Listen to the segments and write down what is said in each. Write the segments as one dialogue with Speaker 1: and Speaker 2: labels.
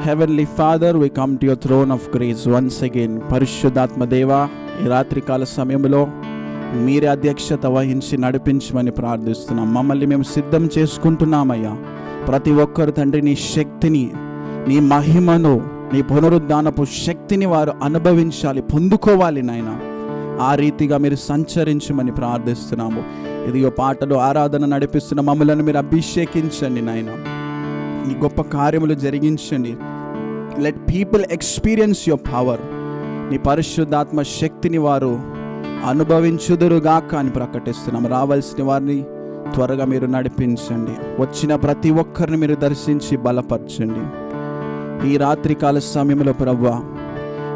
Speaker 1: Heavenly Father, we come to your throne of grace once again. పరిశుద్ధాత్మ దేవా, ఈ రాత్రికాల సమయంలో మీరే అధ్యక్షత వహించి నడిపించమని ప్రార్థిస్తున్నాం. మమ్మల్ని మేము సిద్ధం చేసుకుంటున్నామయ్యా. ప్రతి ఒక్కరు తండ్రి నీ శక్తిని, నీ మహిమను, నీ పునరుద్ధానపు శక్తిని వారు అనుభవించాలి, పొందుకోవాలి నాయన. ఆ రీతిగా మీరు సంచరించమని ప్రార్థిస్తున్నాము. ఇదిగో పాటలు, ఆరాధన నడిపిస్తున్న మమ్మల్ని మీరు అభిషేకించండి నాయన. నీ గొప్ప కార్యములు జరిగించండి. Let people experience your power. నీ పరిశుద్ధాత్మ శక్తిని వారు అనుభవించుదురుగాక అని ప్రకటిస్తున్నాం. రావాల్సిన వారిని త్వరగా మీరు నడిపించండి. వచ్చిన ప్రతి ఒక్కరిని మీరు దర్శించి బలపరచండి. ఈ రాత్రికాల సమయంలో ప్రభువా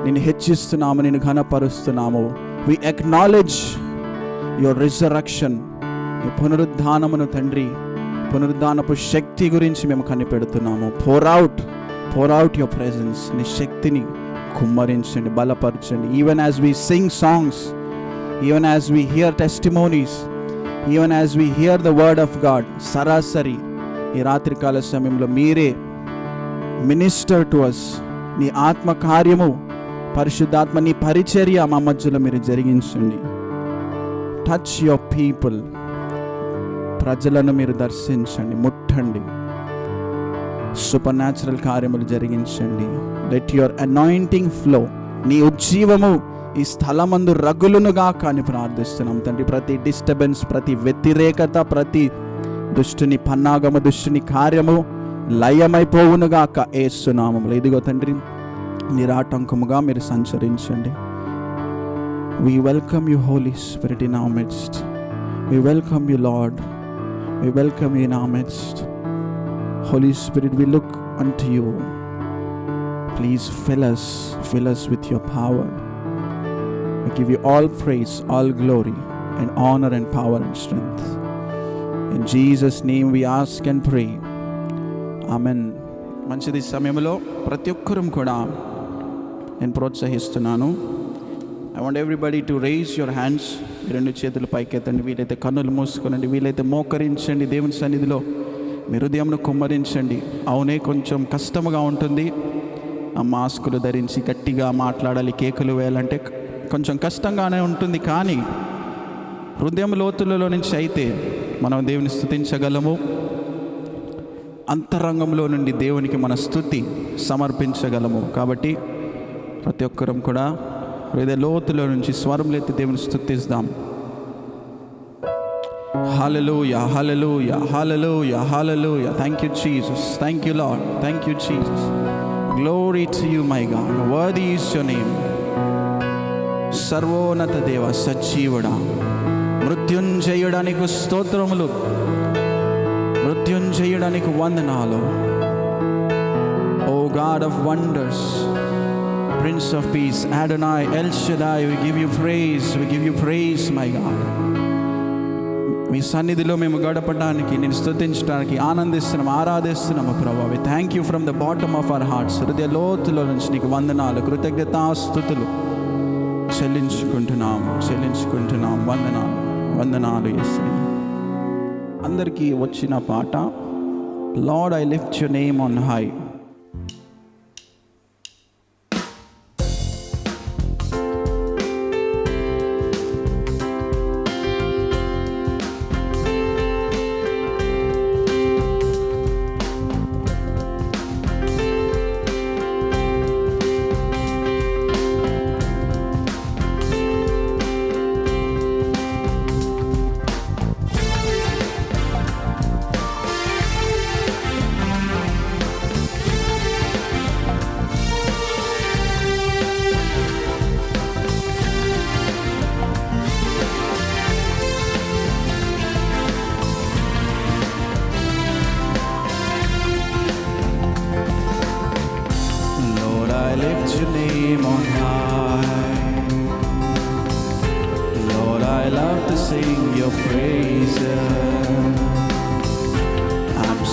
Speaker 1: నిన్ను హెచ్చిస్తున్నాము, నిన్ను ఘనపరుస్తున్నాము. We acknowledge your resurrection. నీ పునరుద్ధానమును తండ్రి, పునరుద్ధానపు శక్తి గురించి మేము కనిపెడుతున్నాము. Pour out your presence. నీ శక్తిని కుమ్మరించండి, బలపరచండి. Even as we sing songs, even as we hear testimonies, even as we hear the word of God, సరాసరి ఈ రాత్రికాల సమయంలో మీరే మినిస్టర్ టు అస్. నీ ఆత్మ కార్యము, పరిశుద్ధాత్మ నీ పరిచర్య మా మధ్యలో మీరు జరిగించండి. Touch your people. ప్రజలను మీరు దర్శించండి, ముట్టండి. సూపర్ న్యాచురల్ కార్యములు జరిగించండి. Let your anointing flow. నీ ఉజ్జీవము ఈ స్థలమందు రగులునుగా కానీ ప్రార్థిస్తున్నాం తండ్రి. ప్రతి డిస్టర్బెన్స్, ప్రతి వ్యతిరేకత, ప్రతి దుష్టుని పన్నాగము, దుష్టుని కార్యము లయమైపోవునుగాక యేసు నామములో. ఇదిగో తండ్రి, నిరాటంకముగా మీరు సంచరించండి. We welcome you, Holy Spirit, in our midst. We welcome you, Lord. We welcome you in our midst. Holy Spirit, we look unto you. Please fill us with your power. We give you all praise, all glory, and honor and power and strength. In Jesus' name we ask and pray. Amen. మంచిది. సమయంలో ప్రతి ఒక్కరూ కూడా నేను ప్రోత్సహిస్తున్నాను. I want everybody to raise your hands. రెండు చేతులు పైకెత్తండి. వీలైతే కన్నులు మూసుకోనండి, వీలైతే మోకరించండి. దేవుని సన్నిధిలో మీ హృదయంను కుమ్మరించండి. అవునే, కొంచెం కష్టముగా ఉంటుంది. ఆ మాస్కులు ధరించి గట్టిగా మాట్లాడాలి, కేకులు వేయాలంటే కొంచెం కష్టంగానే ఉంటుంది. కానీ హృదయం లోతులలో నుంచి అయితే మనం దేవుని స్తుతించగలము. అంతరంగంలో నుండి దేవునికి మన స్తుతి సమర్పించగలము. కాబట్టి ప్రతి ఒక్కరం కూడా హృదయ లోతులో నుంచి స్వరములెత్తి దేవుని స్తుతిద్దాం. Hallelujah, hallelujah, hallelujah, hallelujah. Thank you Jesus. Thank you Lord. Thank you Jesus. Glory to you my God. Worthy is your name. సర్వోన్నత దేవ, సజీవుడా, మృత్యుంజయుడానికి స్తోత్రములు, మృత్యుంజయుడానికి వందనాలు. Oh God of wonders, Prince of Peace, Adonai, El Shaddai, we give you praise, my God. మీ సన్నిధిలో మేము గడపడానికి, నేను స్తుతించడానికి ఆనందిస్తున్నాం, ఆరాధిస్తున్నాము ప్రభా. We thank you from the bottom of our hearts. హృదయ లోతులో నుంచి నీకు వందనాలు, కృతజ్ఞతాస్తుతులు చెల్లించుకుంటున్నాం. వందనాలు యేసయ్యా. అందరికీ వచ్చిన పాట, lord I lift your name on high.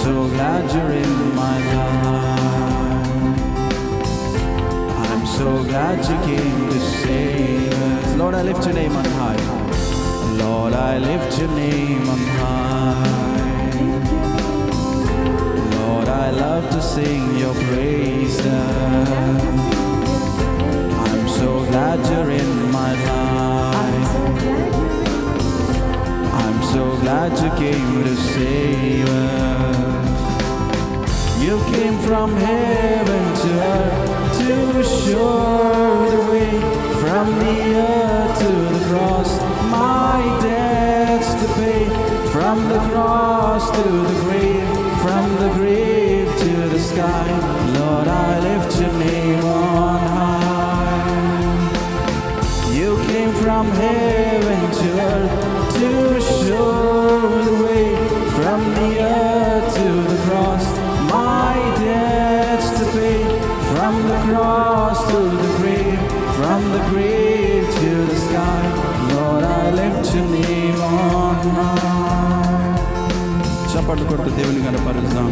Speaker 1: So glad you're in my life. I'm so glad you came to save us. Lord, I lift your name on high. Lord, I lift your name on high. Lord, I I love to sing your praises. I'm so glad you're in my life. I'm so glad you came to save us. You came from heaven to earth to show the way, from the earth to the cross, my debts to pay. From the cross to the grave, from the grave to the sky, Lord, I lift your name on high. You came from heaven to earth to show the way, from the earth to the cross, my debts to pay. From the cross to the grave, from the grave to the sky, Lord, I lift your name on high. చప్పట్లు కొడుతూ దేవుని కనపరుస్తాం.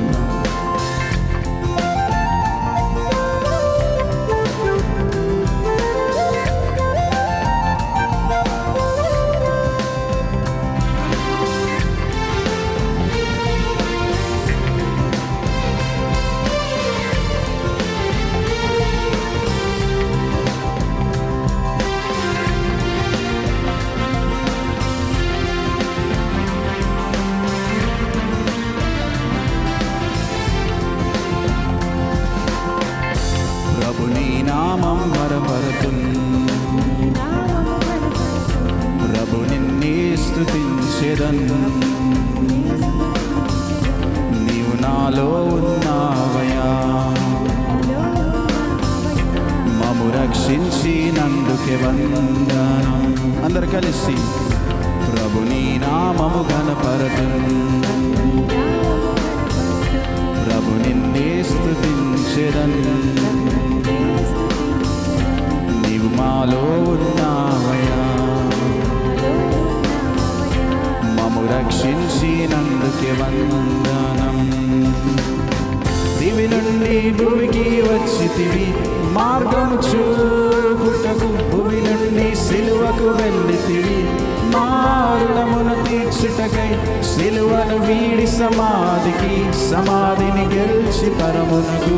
Speaker 1: నామం వరపరతున్ ప్రభు నిన్నే స్తుతించెదన్. నీవు నాలో ఉన్నావయ్యా, మమ్ము రక్షించినందుకే వందనం. అందరు కలిసి ప్రభు నీ నామము గణపరతున్, ప్రభు నిన్నే స్తుతించెదన్. మాలో ఉన్నావయ్యా, మమ్ము రక్షించినందుకే వందనం. దివి నుండి భూమికి వచ్చితివి, మార్గము చూపుటకు భూమి నుండి సిలువకు వెళ్ళితివి. మారుణమును తీర్చుటకై సిలువను వీడి సమాధికి, సమాధిని గెలిచి పరమునకు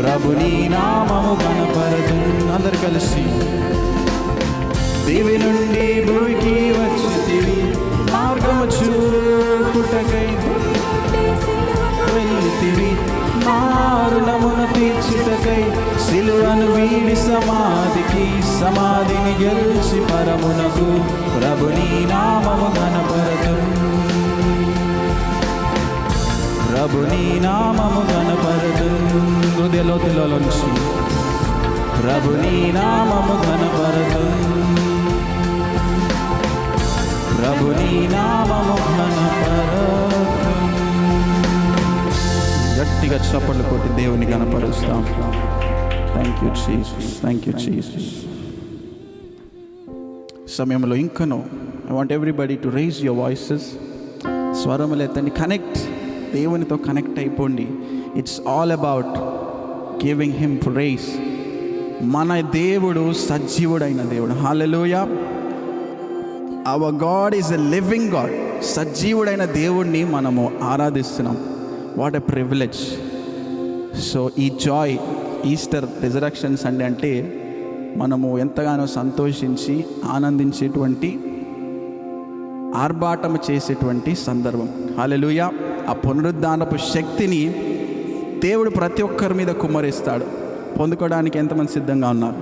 Speaker 1: ప్రభు నీ నామము కనపరదు. అందరు కలిసి దివి నుండి భూమికి వచ్చితివి, మార్గము చూపుటకై వెళ్ళితివి. మారుణమును తీర్చుటకై సిలువను వీడి సమాధికి, సమాధిని గెలిచి పరమునకు ప్రభు నీ నామము కనపరదు. ప్రభు నీ నామము కనపరదు. హృదయలోతులోంచి ప్రభు నీ నామము కనపరదు. ప్రభు నీ నామము కనపరదు. గట్టిగా చప్పట్లు కొట్టి దేవుని కనపరుస్తాం. Thank you Jesus, thank you Jesus. సమయంలో ఇంకనో I want everybody to raise your voices. స్వరములు ఎత్తండి, కనెక్ట్, దేవునితో కనెక్ట్ అయిపోండి. It's all about giving him praise. మన దేవుడు సజీవుడైన దేవుడు. Hallelujah. Our God is a living God. సజీవుడైన దేవుడిని మనము ఆరాధిస్తున్నాం. What a privilege. సో ఈ జాయ్, ఈస్టర్, రిజరక్షన్ సండే అంటే మనము ఎంతగానో సంతోషించి ఆనందించేటువంటి, ఆర్భాటము చేసేటువంటి సందర్భం. హల్లెలూయా. ఆ పునరుద్ధానపు శక్తిని దేవుడు ప్రతి ఒక్కరి మీద కుమ్మరిస్తాడు. పొందుకోవడానికి ఎంతమంది సిద్ధంగా ఉన్నారు?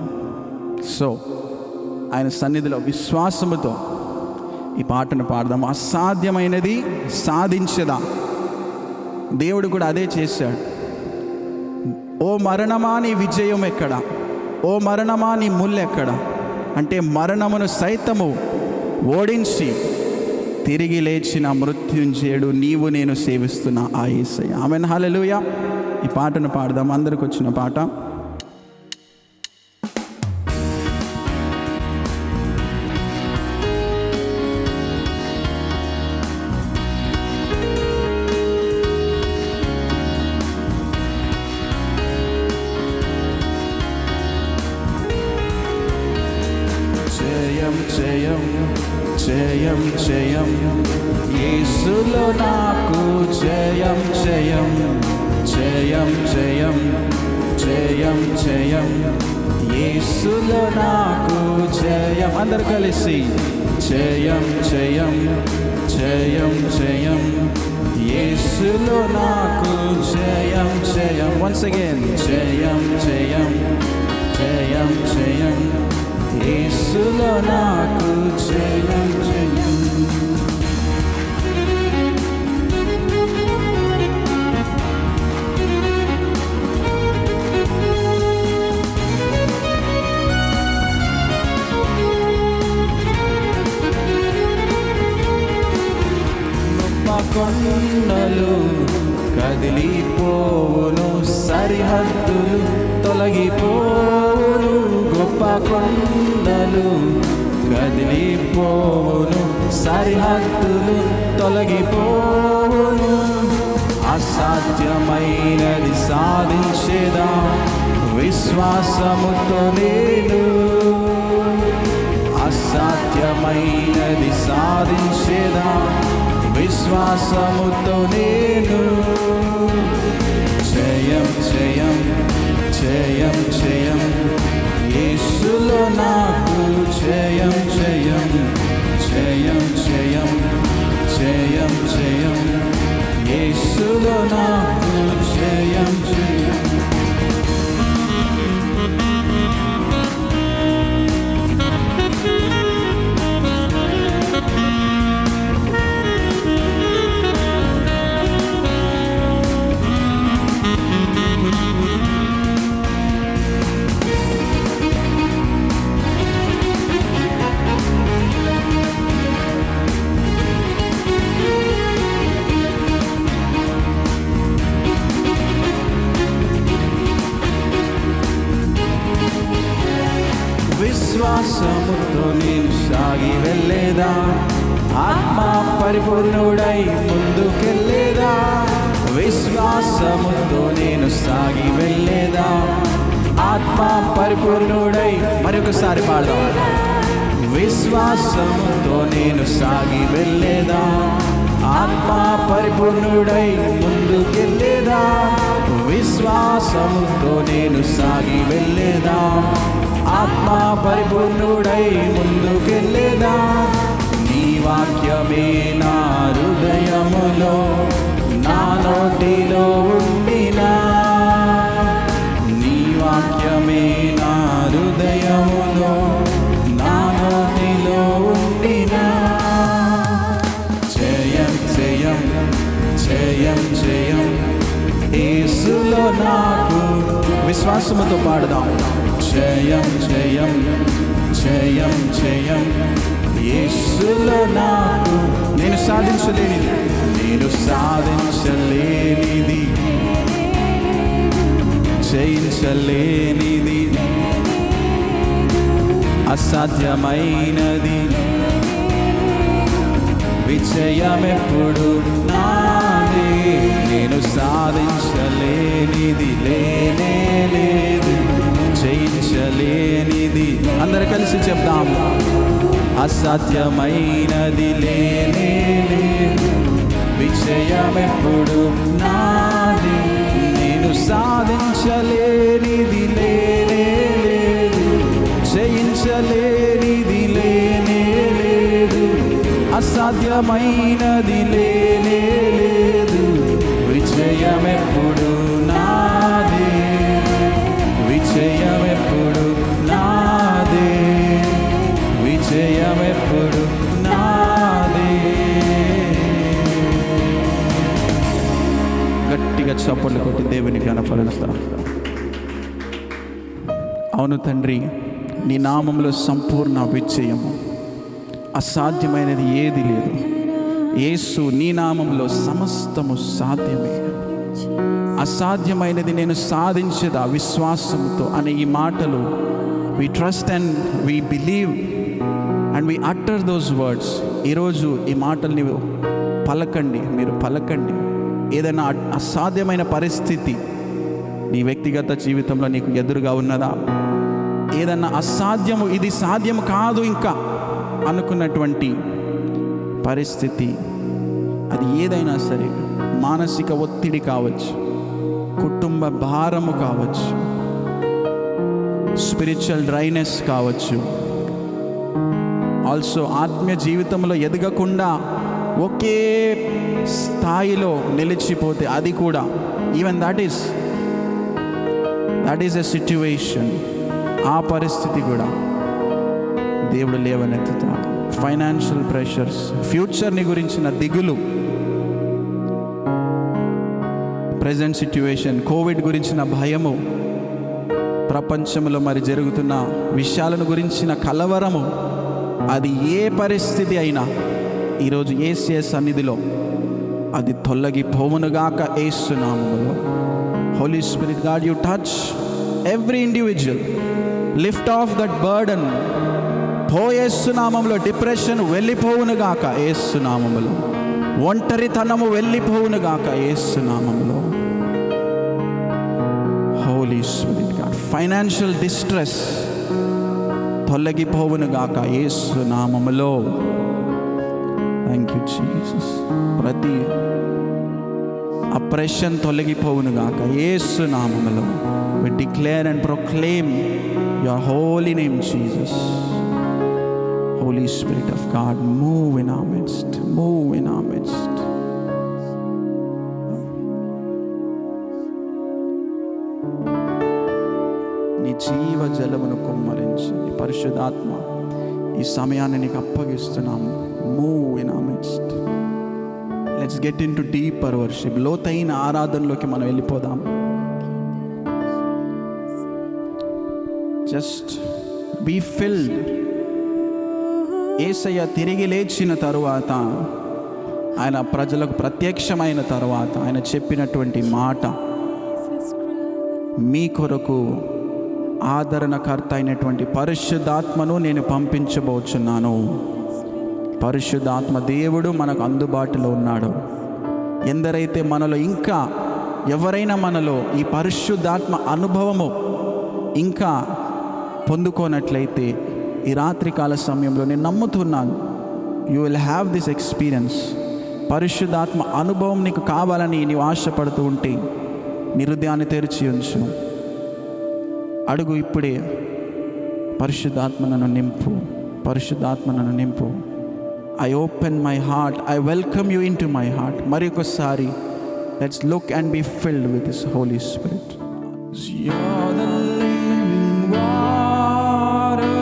Speaker 1: సో ఆయన సన్నిధిలో విశ్వాసముతో ఈ పాటను పాడదాం. అసాధ్యమైనది సాధించదా. దేవుడు కూడా అదే చేశాడు. ఓ మరణమా నీ విజయం ఎక్కడ? ఓ మరణమా నీ ముళ్ళు ఎక్కడ? అంటే మరణమును సైతము ఓడించి తిరిగి లేచిన మృత్యుంజయుడు నీవు నేను సేవిస్తున్న ఆ యేసయ్య. ఆమేన్, హల్లెలూయా. ఈ పాటను పాడదాం. అందరికి వచ్చిన పాట. జయం జయం జయం యేసులో నాకు జయం జయం జయం జయం జయం జయం యేసులో నాకు జయం. అందరు కలిసి జయం జయం జయం జయం యేసులో నాకు జయం జయం. వన్స్ అగైన్ జయం జయం జయం జయం యేసులో నాకు జయం జయం. కొండలు కదిలిపోవును, సరిహద్దులు తొలగిపోవును. గొప్ప కొండలు కదిలిపోవును, సరిహద్దులు తొలగిపోవును. అసాధ్యమైనది సాధించేదా విశ్వాసముతో నేను. అసాధ్యమైనది సాధించేదా విశ్వాసముతో నేను. జయం జయం జయం జయం యేసులో నాకు జయం జయం జయం జయం జయం జయం యేసులో నాకు జయం జయం. విశ్వాసముతో నేను సాగి వెళ్ళేదా, ఆత్మ పరిపూర్ణుడై ముందుకెళ్ళేదా. విశ్వాసముతో నేను సాగి వెళ్ళేదా, ఆత్మ పరిపూర్ణుడై. మరొకసారి పాడదాం. విశ్వాసముతో నేను సాగి వెళ్ళేదా, ఆత్మ పరిపూర్ణుడై ముందుకెళ్ళేదా. విశ్వాసముతో నేను సాగి వెళ్ళేదా, ఆత్మ పరిపూర్ణుడై ముందుకెళ్ళేదా. నీ వాక్యమే నా హృదయములో, నా నోటిలో ఉండినా. నీ వాక్యమే నా హృదయములో, నా నోటిలో ఉండినా. జయం జయం జయం జయం యేసులో నాకు. విశ్వాసముతో పాడదాం. జయం జయం జయం జయం యేసులో నాకు. నేను సాధించలేనిది, నేను సాధించలేనిది, జయించలేనిది, అసాధ్యమైనది, విజయమెప్పుడు నాదే. నేను సాధించలేనిది లేనే లేదు, జయించలేనిది. అందరు కలిసి చెప్దాము. అసాధ్యమైనది లేనే లేదు, విజయమెప్పుడు నాది. నేను సాధించలేనిది లేనే లేదు, జయించలేనిది లేనే లేదు, అసాధ్యమైనది లేనే లేదు, విజయమెప్పుడు నాదే. విజయమెప్పుడు నాదే, విజయమెప్పుడు నాదే. గట్టిగా చప్పట్లు కొట్టి దేవుని కనపరుస్తా. అవును తండ్రి, నీ నామంలో సంపూర్ణ విజయము, అసాధ్యమైనది ఏది లేదు. యేసు నీ నామంలో సమస్తము సాధ్యమే. అసాధ్యమైనది నేను సాధించేదా విశ్వాసంతో అనే ఈ మాటలు, we trust and we believe and we utter those words. ఈరోజు ఈ మాటల్ని పలకండి, మీరు పలకండి. ఏదైనా అసాధ్యమైన పరిస్థితి నీ వ్యక్తిగత జీవితంలో నీకు ఎదురుగా ఉన్నదా? ఏదన్నా అసాధ్యము, ఇది సాధ్యం కాదు ఇంకా అనుకున్నటువంటి పరిస్థితి, అది ఏదైనా సరే, మానసిక ఒత్తిడి కావచ్చు, కుటుంబ భారము కావచ్చు, స్పిరిచువల్ డ్రైనెస్ కావచ్చు, ఆల్సో ఆత్మీయ జీవితంలో ఎదగకుండా ఒకే స్థాయిలో నిలిచిపోతే అది కూడా, even that is a situation. ఆ పరిస్థితి కూడా దేవుడు లేవనెత్తుతాడు. ఫైనాన్షియల్ ప్రెషర్స్, ఫ్యూచర్ని గురించిన దిగులు, ప్రజెంట్ సిట్యువేషన్, కోవిడ్ గురించిన భయము, ప్రపంచంలో మరి జరుగుతున్న విషయాలను గురించిన కలవరము, అది ఏ పరిస్థితి అయినా ఈరోజు యేసు సన్నిధిలో అది తొలగిపోవునుగాక యేసు నామములో. Holy Spirit God, you touch every individual, lift off that burden. యేసు నామములో డిప్రెషన్ వెళ్ళిపోవునుగాక యేసు నామములో, ఒంటరితనము వెళ్ళిపోవునుగాక యేసు నామములో. Holy Spirit God, financial distress తొలగిపోవునుగాక యేసు నామములో. Thank you Jesus. ప్రతి అప్రెషన్ తొలగిపోవునుగాక యేసు నామములో. We declare and proclaim your holy name, Jesus. Holy Spirit of God, move in our midst, move in our midst. నీ జీవ జలమును కుమ్మరించండి పరిశుద్ధాత్మ. ఈ సమయాన్ని నీకు అప్పగిస్తున్నాము. Move in our midst. Let's get into deeper worship. లోతైన ఆరాధనలోకి మనం వెళ్ళిపోదాం. Just be filled. యేసయ్య తిరిగి లేచిన తరువాత, ఆయన ప్రజలకు ప్రత్యక్షమైన తరువాత ఆయన చెప్పినటువంటి మాట, మీ కొరకు ఆదరణకర్త అయినటువంటి పరిశుద్ధాత్మను నేను పంపించబోచున్నాను. పరిశుద్ధాత్మ దేవుడు మనకు అందుబాటులో ఉన్నాడు. ఎందరైతే మనలో ఇంకా ఎవరైనా మనలో ఈ పరిశుద్ధాత్మ అనుభవము ఇంకా పొందుకోనట్లయితే, ఈ రాత్రికాల సమయంలో నేను నమ్ముతున్నాను you will have this experience. పరిశుద్ధాత్మ అనుభవం నీకు కావాలని నీవు ఆశపడుతూ ఉంటే నీ హృదయాన్ని తెరిచి ఉంచు. అడుగు ఇప్పుడే, పరిశుద్ధాత్మ నన్ను నింపు, పరిశుద్ధాత్మ నన్ను నింపు. I open my heart, I welcome you into my heart. Marikosari, let's look and be filled with His Holy Spirit. You're the living water,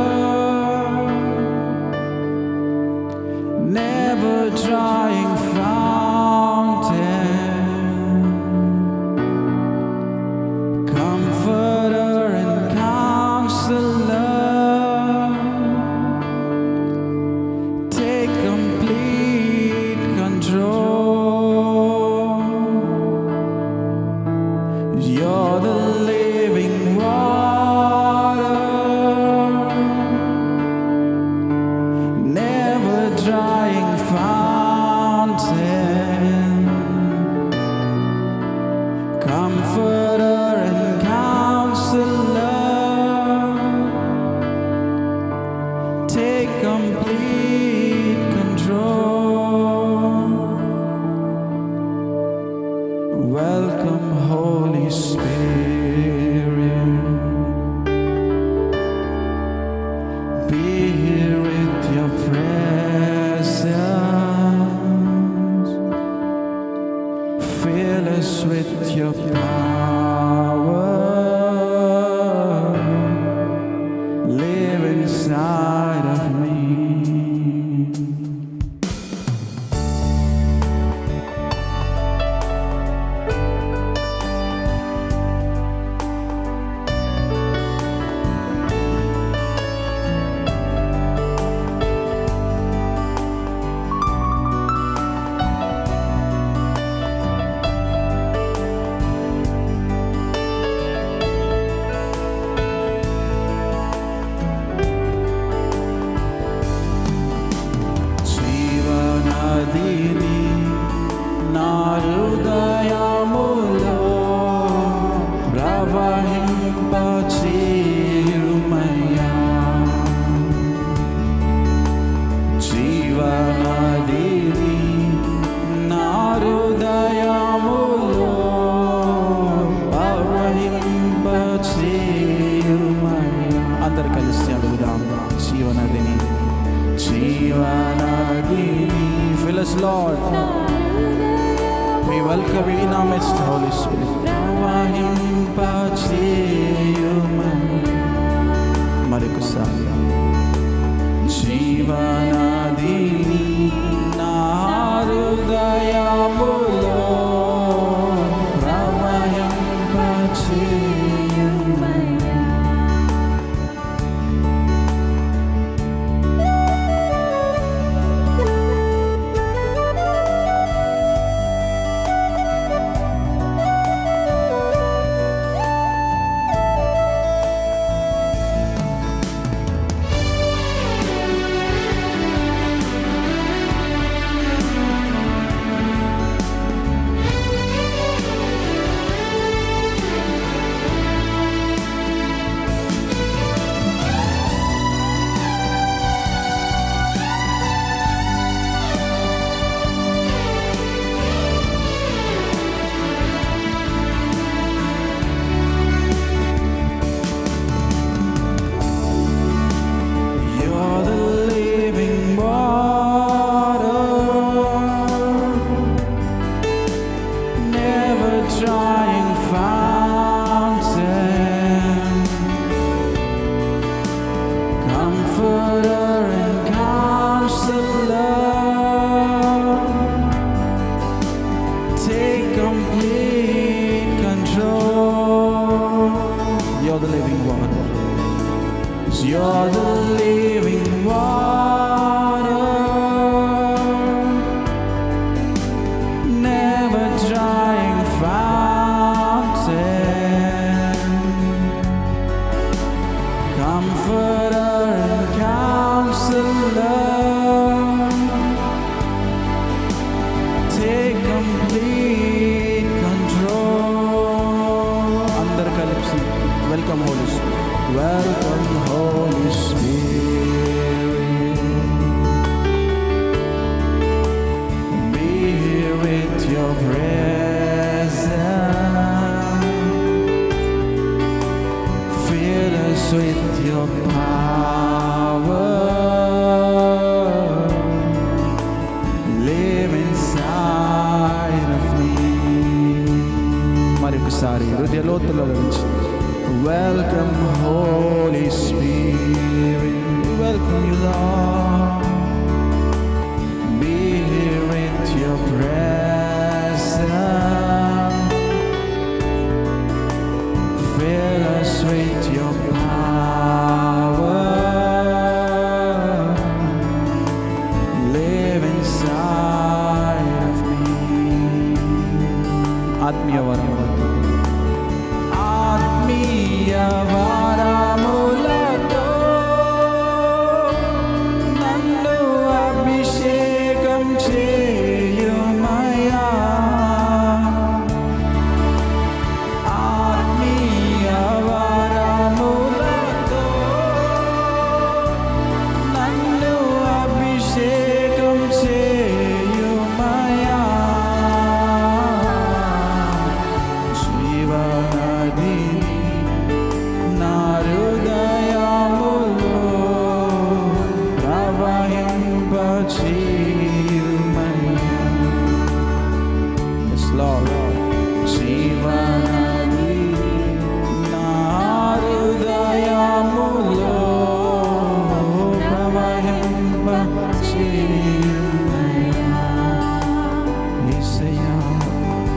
Speaker 1: never drying fountain, comforter and counselor. You're the living water, never drying fountain. us, Lord. We welcome you in our midst, Holy Spirit. మరొకసారి జీవనది నా హృదయములో ప్రవహింపచేయుమయ్యా. You're the living water. You're the living water, never drying fountain, comforter and counselor, take complete control. Andar kalipsi. Welcome, Holy Spirit. Welcome, Holy Spirit. Be here with your presence. Fill us with your power. Live inside of me. మరొకసారి హృదయ లోతులో నుంచి welcome, Holy Spirit. We welcome you, Lord. Be here with your presence. Fill us with your power. Live inside of me. Atmiya varam. వరములతో నన్ను అభిషేకం చేయుమయ్యా. ఆత్మీయ వరములతో నన్ను అభిషేకం చేయుమయ్యా. జీవనది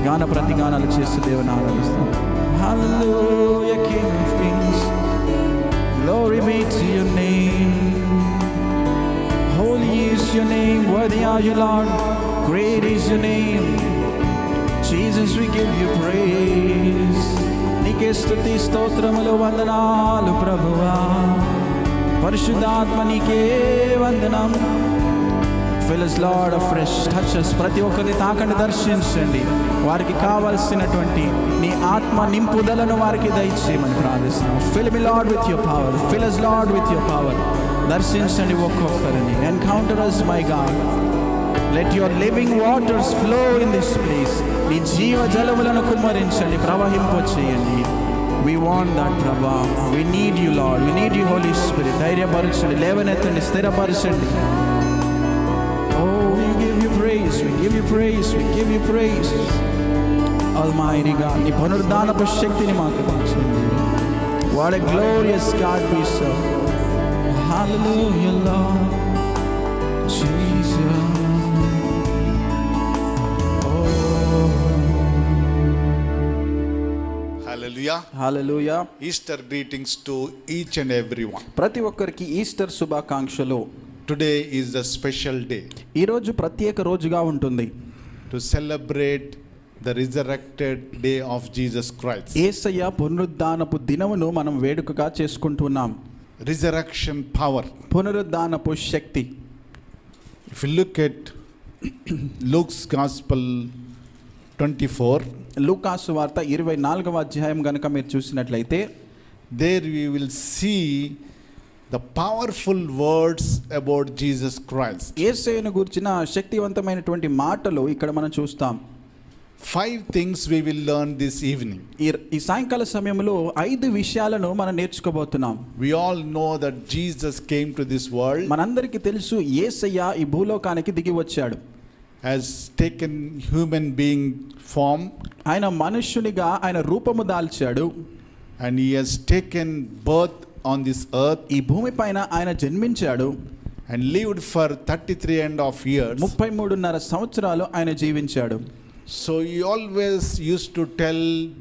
Speaker 1: గాన ప్రతిగానాలు చేస్తూ దేవుని ఆరాధిస్తాం. Hallelujah, King of Kings, glory be to your name. Holy is your name, worthy are you, Lord, great is your name. Jesus, we give you praise. నీకే స్తుతి స్తోత్రములు వందనాలు ప్రభువా. పరిశుద్ధాత్మ నీకే వందనం. Fill us, Lord, afresh. Touch us. ప్రతి ఒక్కరిని తాకండి, దర్శించండి. వారికి కావాల్సినటువంటి నీ ఆత్మ నింపుదలను వారికి దయచేయమని ప్రార్థిస్తున్నాం. Fill me, Lord, with your power. Fill us, Lord, with your power. దర్శించండి ఒక్కొక్కరిని. Encounter us, my God. Let your living waters flow in this place. నీ జీవ జలములను కుమ్మరించండి, ప్రవహింపచేయండి. We want that, Prabha. We need you, Lord. We need you, Holy Spirit. ధైర్యపరచండి, లేవనెత్తండి, స్థిరపరచండి. Oh, we give you praise. you praise, we give you praise. Almighty God, నీ పునరుద్ధానపు శక్తిని మాకు పంచండి. What a glorious God we serve. Hallelujah, Lord Jesus.
Speaker 2: Hallelujah.
Speaker 1: Hallelujah.
Speaker 2: Easter greetings to each and everyone.
Speaker 1: ప్రతి ఒక్కరికి Easter శుభాకాంక్షలు.
Speaker 2: Today is a special day
Speaker 1: ఈ రోజు ప్రత్యేక రోజుగా ఉంటుంది.
Speaker 2: to celebrate the resurrected day of Jesus Christ.
Speaker 1: యేసయ్య పునరుద్ధానపు దినమును మనం వేడుకగా చేసుకుంటున్నాం.
Speaker 2: Resurrection power.
Speaker 1: పునరుద్ధానపు Shakti.
Speaker 2: If you look at Luke's Gospel 24,
Speaker 1: లూకాసు వార్త 24వ అధ్యాయం గనుక మీరు చూసినట్లయితే
Speaker 2: there we will see the powerful words about Jesus Christ.
Speaker 1: యేసయ్యను గురించిన శక్తివంతమైనటువంటి మాటలు ఇక్కడ మనం చూస్తాం.
Speaker 2: 5 things we will learn this evening.
Speaker 1: ఈ సాయంకాల సమయంలో 5 విషయాలను మనం నేర్చుకోబోతున్నాం.
Speaker 2: We all know that Jesus came to this world,
Speaker 1: మనందరికీ తెలుసు యేసయ్య ఈ భూలోకానికి దిగి వచ్చాడు.
Speaker 2: has taken human being form,
Speaker 1: ఆయన మనుష్యునిగా ఆయన రూపము దాల్చాడు.
Speaker 2: and he has taken birth on this earth
Speaker 1: ఈ భూమి పైన ఆయన జన్మించాడు.
Speaker 2: and lived for 33.5 years.
Speaker 1: 33.5 సంవత్సరాలు ఆయన జీవించాడు.
Speaker 2: So he always used to tell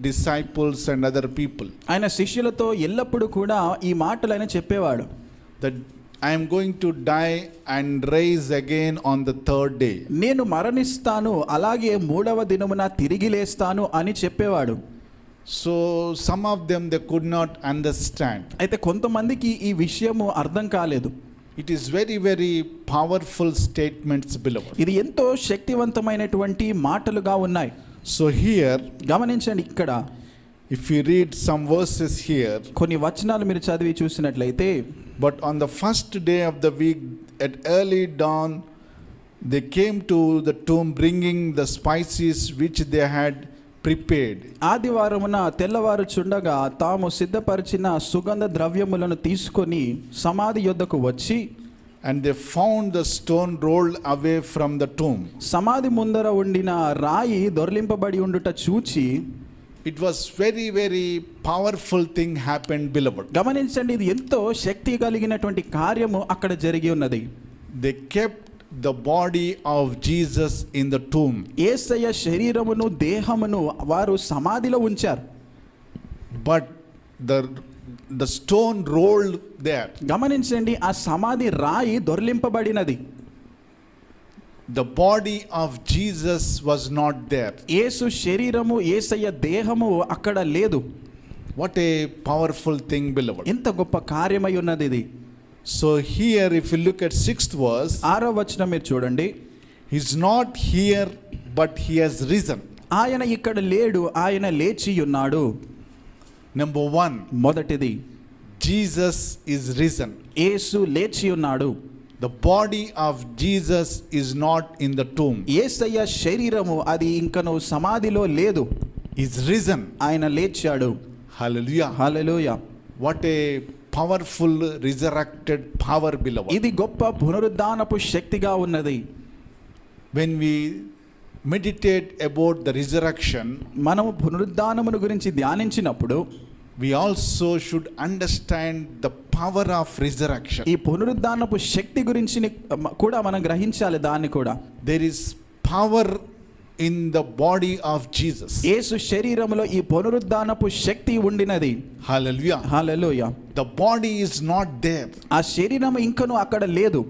Speaker 2: disciples and other people
Speaker 1: ఆయన శిష్యులతో ఎల్లప్పుడూ కూడా ఈ మాటలు ఆయన చెప్పేవాడు.
Speaker 2: that I am going to die and rise again on the 3rd day.
Speaker 1: నేను మరణిస్తాను, అలాగే 3వ దినమున తిరిగి లేస్తాను అని చెప్పేవాడు.
Speaker 2: So some of them they could not understand.
Speaker 1: అయితే కొంతమందికి ఈ విషయము అర్థం కాలేదు.
Speaker 2: It is very very powerful statements, beloved.
Speaker 1: ఇది ఎంతో శక్తివంతమైనటువంటి మాటలుగా ఉన్నాయి.
Speaker 2: So here,
Speaker 1: గమనించండి, ఇక్కడ
Speaker 2: if you read some verses here,
Speaker 1: కొన్ని వచనాలు మీరు చదివి చూసినట్లయితే,
Speaker 2: but on the first day of the week at early dawn they came to the tomb bringing the spices which they had prepared.
Speaker 1: ఆదివారమున తెల్లవారు చుండగా తాము సిద్ధపరిచిన సుగంధ ద్రవ్యములను తీసుకొని సమాధి యొద్దకు వచ్చి,
Speaker 2: and they found the stone rolled away from the tomb.
Speaker 1: సమాధి ముందర ఉండిన రాయి దొర్లింపబడి ఉండుట చూచి,
Speaker 2: It was very very powerful thing happened, beloved.
Speaker 1: గమనించండి, ఇది ఎంతో శక్తి కలిగినటువంటి కార్యము అక్కడ జరిగి ఉన్నది.
Speaker 2: They kept the body of Jesus in the tomb,
Speaker 1: యేసయ్య శరీరమును దేహమును వారు సమాధిలో ఉంచారు.
Speaker 2: but the stone rolled there.
Speaker 1: గమనించండి, ఆ సమాధి రాయి దొర్లింపబడినది.
Speaker 2: The body of Jesus was not there.
Speaker 1: యేసు శరీరము, యేసయ్య దేహము అక్కడ లేదు.
Speaker 2: What a powerful thing, beloved.
Speaker 1: ఎంత గొప్ప కార్యమై ఉన్నది ఇది.
Speaker 2: So here if you look at 6th verse,
Speaker 1: 6వ వచనం మీరు చూడండి.
Speaker 2: he's not here but he has risen.
Speaker 1: ఆయన ఇక్కడ లేడు, ఆయన లేచి ఉన్నాడు.
Speaker 2: Number 1,
Speaker 1: మొదటిది,
Speaker 2: Jesus is risen.
Speaker 1: యేసు లేచి ఉన్నాడు.
Speaker 2: The body of Jesus is not in the tomb.
Speaker 1: యేసయ్య శరీరము అది ఇంకను సమాధిలో లేదు.
Speaker 2: He's risen.
Speaker 1: ఆయన లేచాడు.
Speaker 2: Hallelujah.
Speaker 1: Hallelujah.
Speaker 2: What a powerful resurrected power, beloved.
Speaker 1: ఇది గొప్ప పునరుద్ధానపు శక్తిగా ఉన్నది.
Speaker 2: When we meditate about the resurrection,
Speaker 1: మనము పునరుద్ధానమును గురించి ధ్యానించినప్పుడు
Speaker 2: we also should understand the power of resurrection.
Speaker 1: ఈ పునరుద్ధానపు శక్తి గురించి కూడా మనం గ్రహించాలి. దాన్ని కూడా
Speaker 2: There is power in the body of Jesus.
Speaker 1: యేసు శరీరములో ఈ పునరుద్ధానపు శక్తి ఉండినది.
Speaker 2: Hallelujah.
Speaker 1: Hallelujah.
Speaker 2: The body is not there.
Speaker 1: ఆ శరీరం ఇంకను అక్కడ లేదు.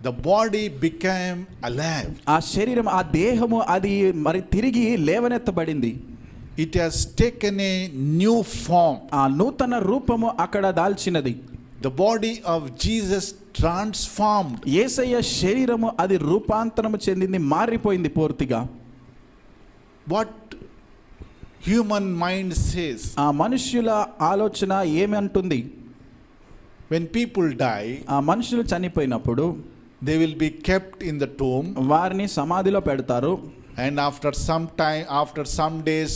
Speaker 2: The body became alive.
Speaker 1: ఆ శరీరం, ఆ దేహము అది మరి తిరిగి లేవనెత్తబడింది.
Speaker 2: It has taken a new form.
Speaker 1: ఆ నూతన రూపము అక్కడ దాల్చినది.
Speaker 2: The body of Jesus transformed.
Speaker 1: యేసయ్య శరీరము అది రూపాంతరము చెందింది, మారిపోయింది పూర్తిగా.
Speaker 2: What human mind says,
Speaker 1: ఆ మనుష్యుల ఆలోచన ఏమంటుంది?
Speaker 2: when people die,
Speaker 1: ఆ మనుషులు చనిపోయినప్పుడు
Speaker 2: they will be kept in the tomb,
Speaker 1: వారిని సమాధిలో పెడతారు.
Speaker 2: and after some time, after some days,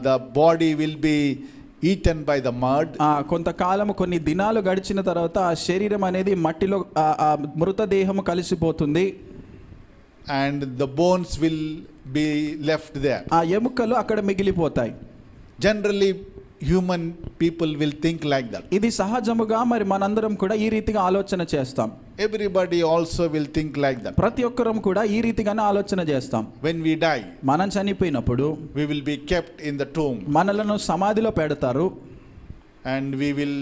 Speaker 2: the body will be eaten by the mud.
Speaker 1: కొంతకాలం, కొన్ని దినాలు గడిచిన తర్వాత ఆ శరీరం అనేది మట్టిలో, ఆ మృతదేహము కలిసిపోతుంది.
Speaker 2: and the bones will be left there.
Speaker 1: ఆ ఎముకలు అక్కడ మిగిలిపోతాయి.
Speaker 2: Generally, human people will think like that.
Speaker 1: ఇది సహజముగా మరి మనందరం కూడా ఈ రీతిగా ఆలోచన చేస్తాం.
Speaker 2: Everybody also will think like that.
Speaker 1: ప్రతి ఒక్కరం కూడా ఈ రీతిగానే ఆలోచన చేస్తాం.
Speaker 2: When we die,
Speaker 1: మనం చనిపోయినప్పుడు
Speaker 2: we will be kept in the tomb,
Speaker 1: మనలను సమాధిలో పెడతారు.
Speaker 2: and we will,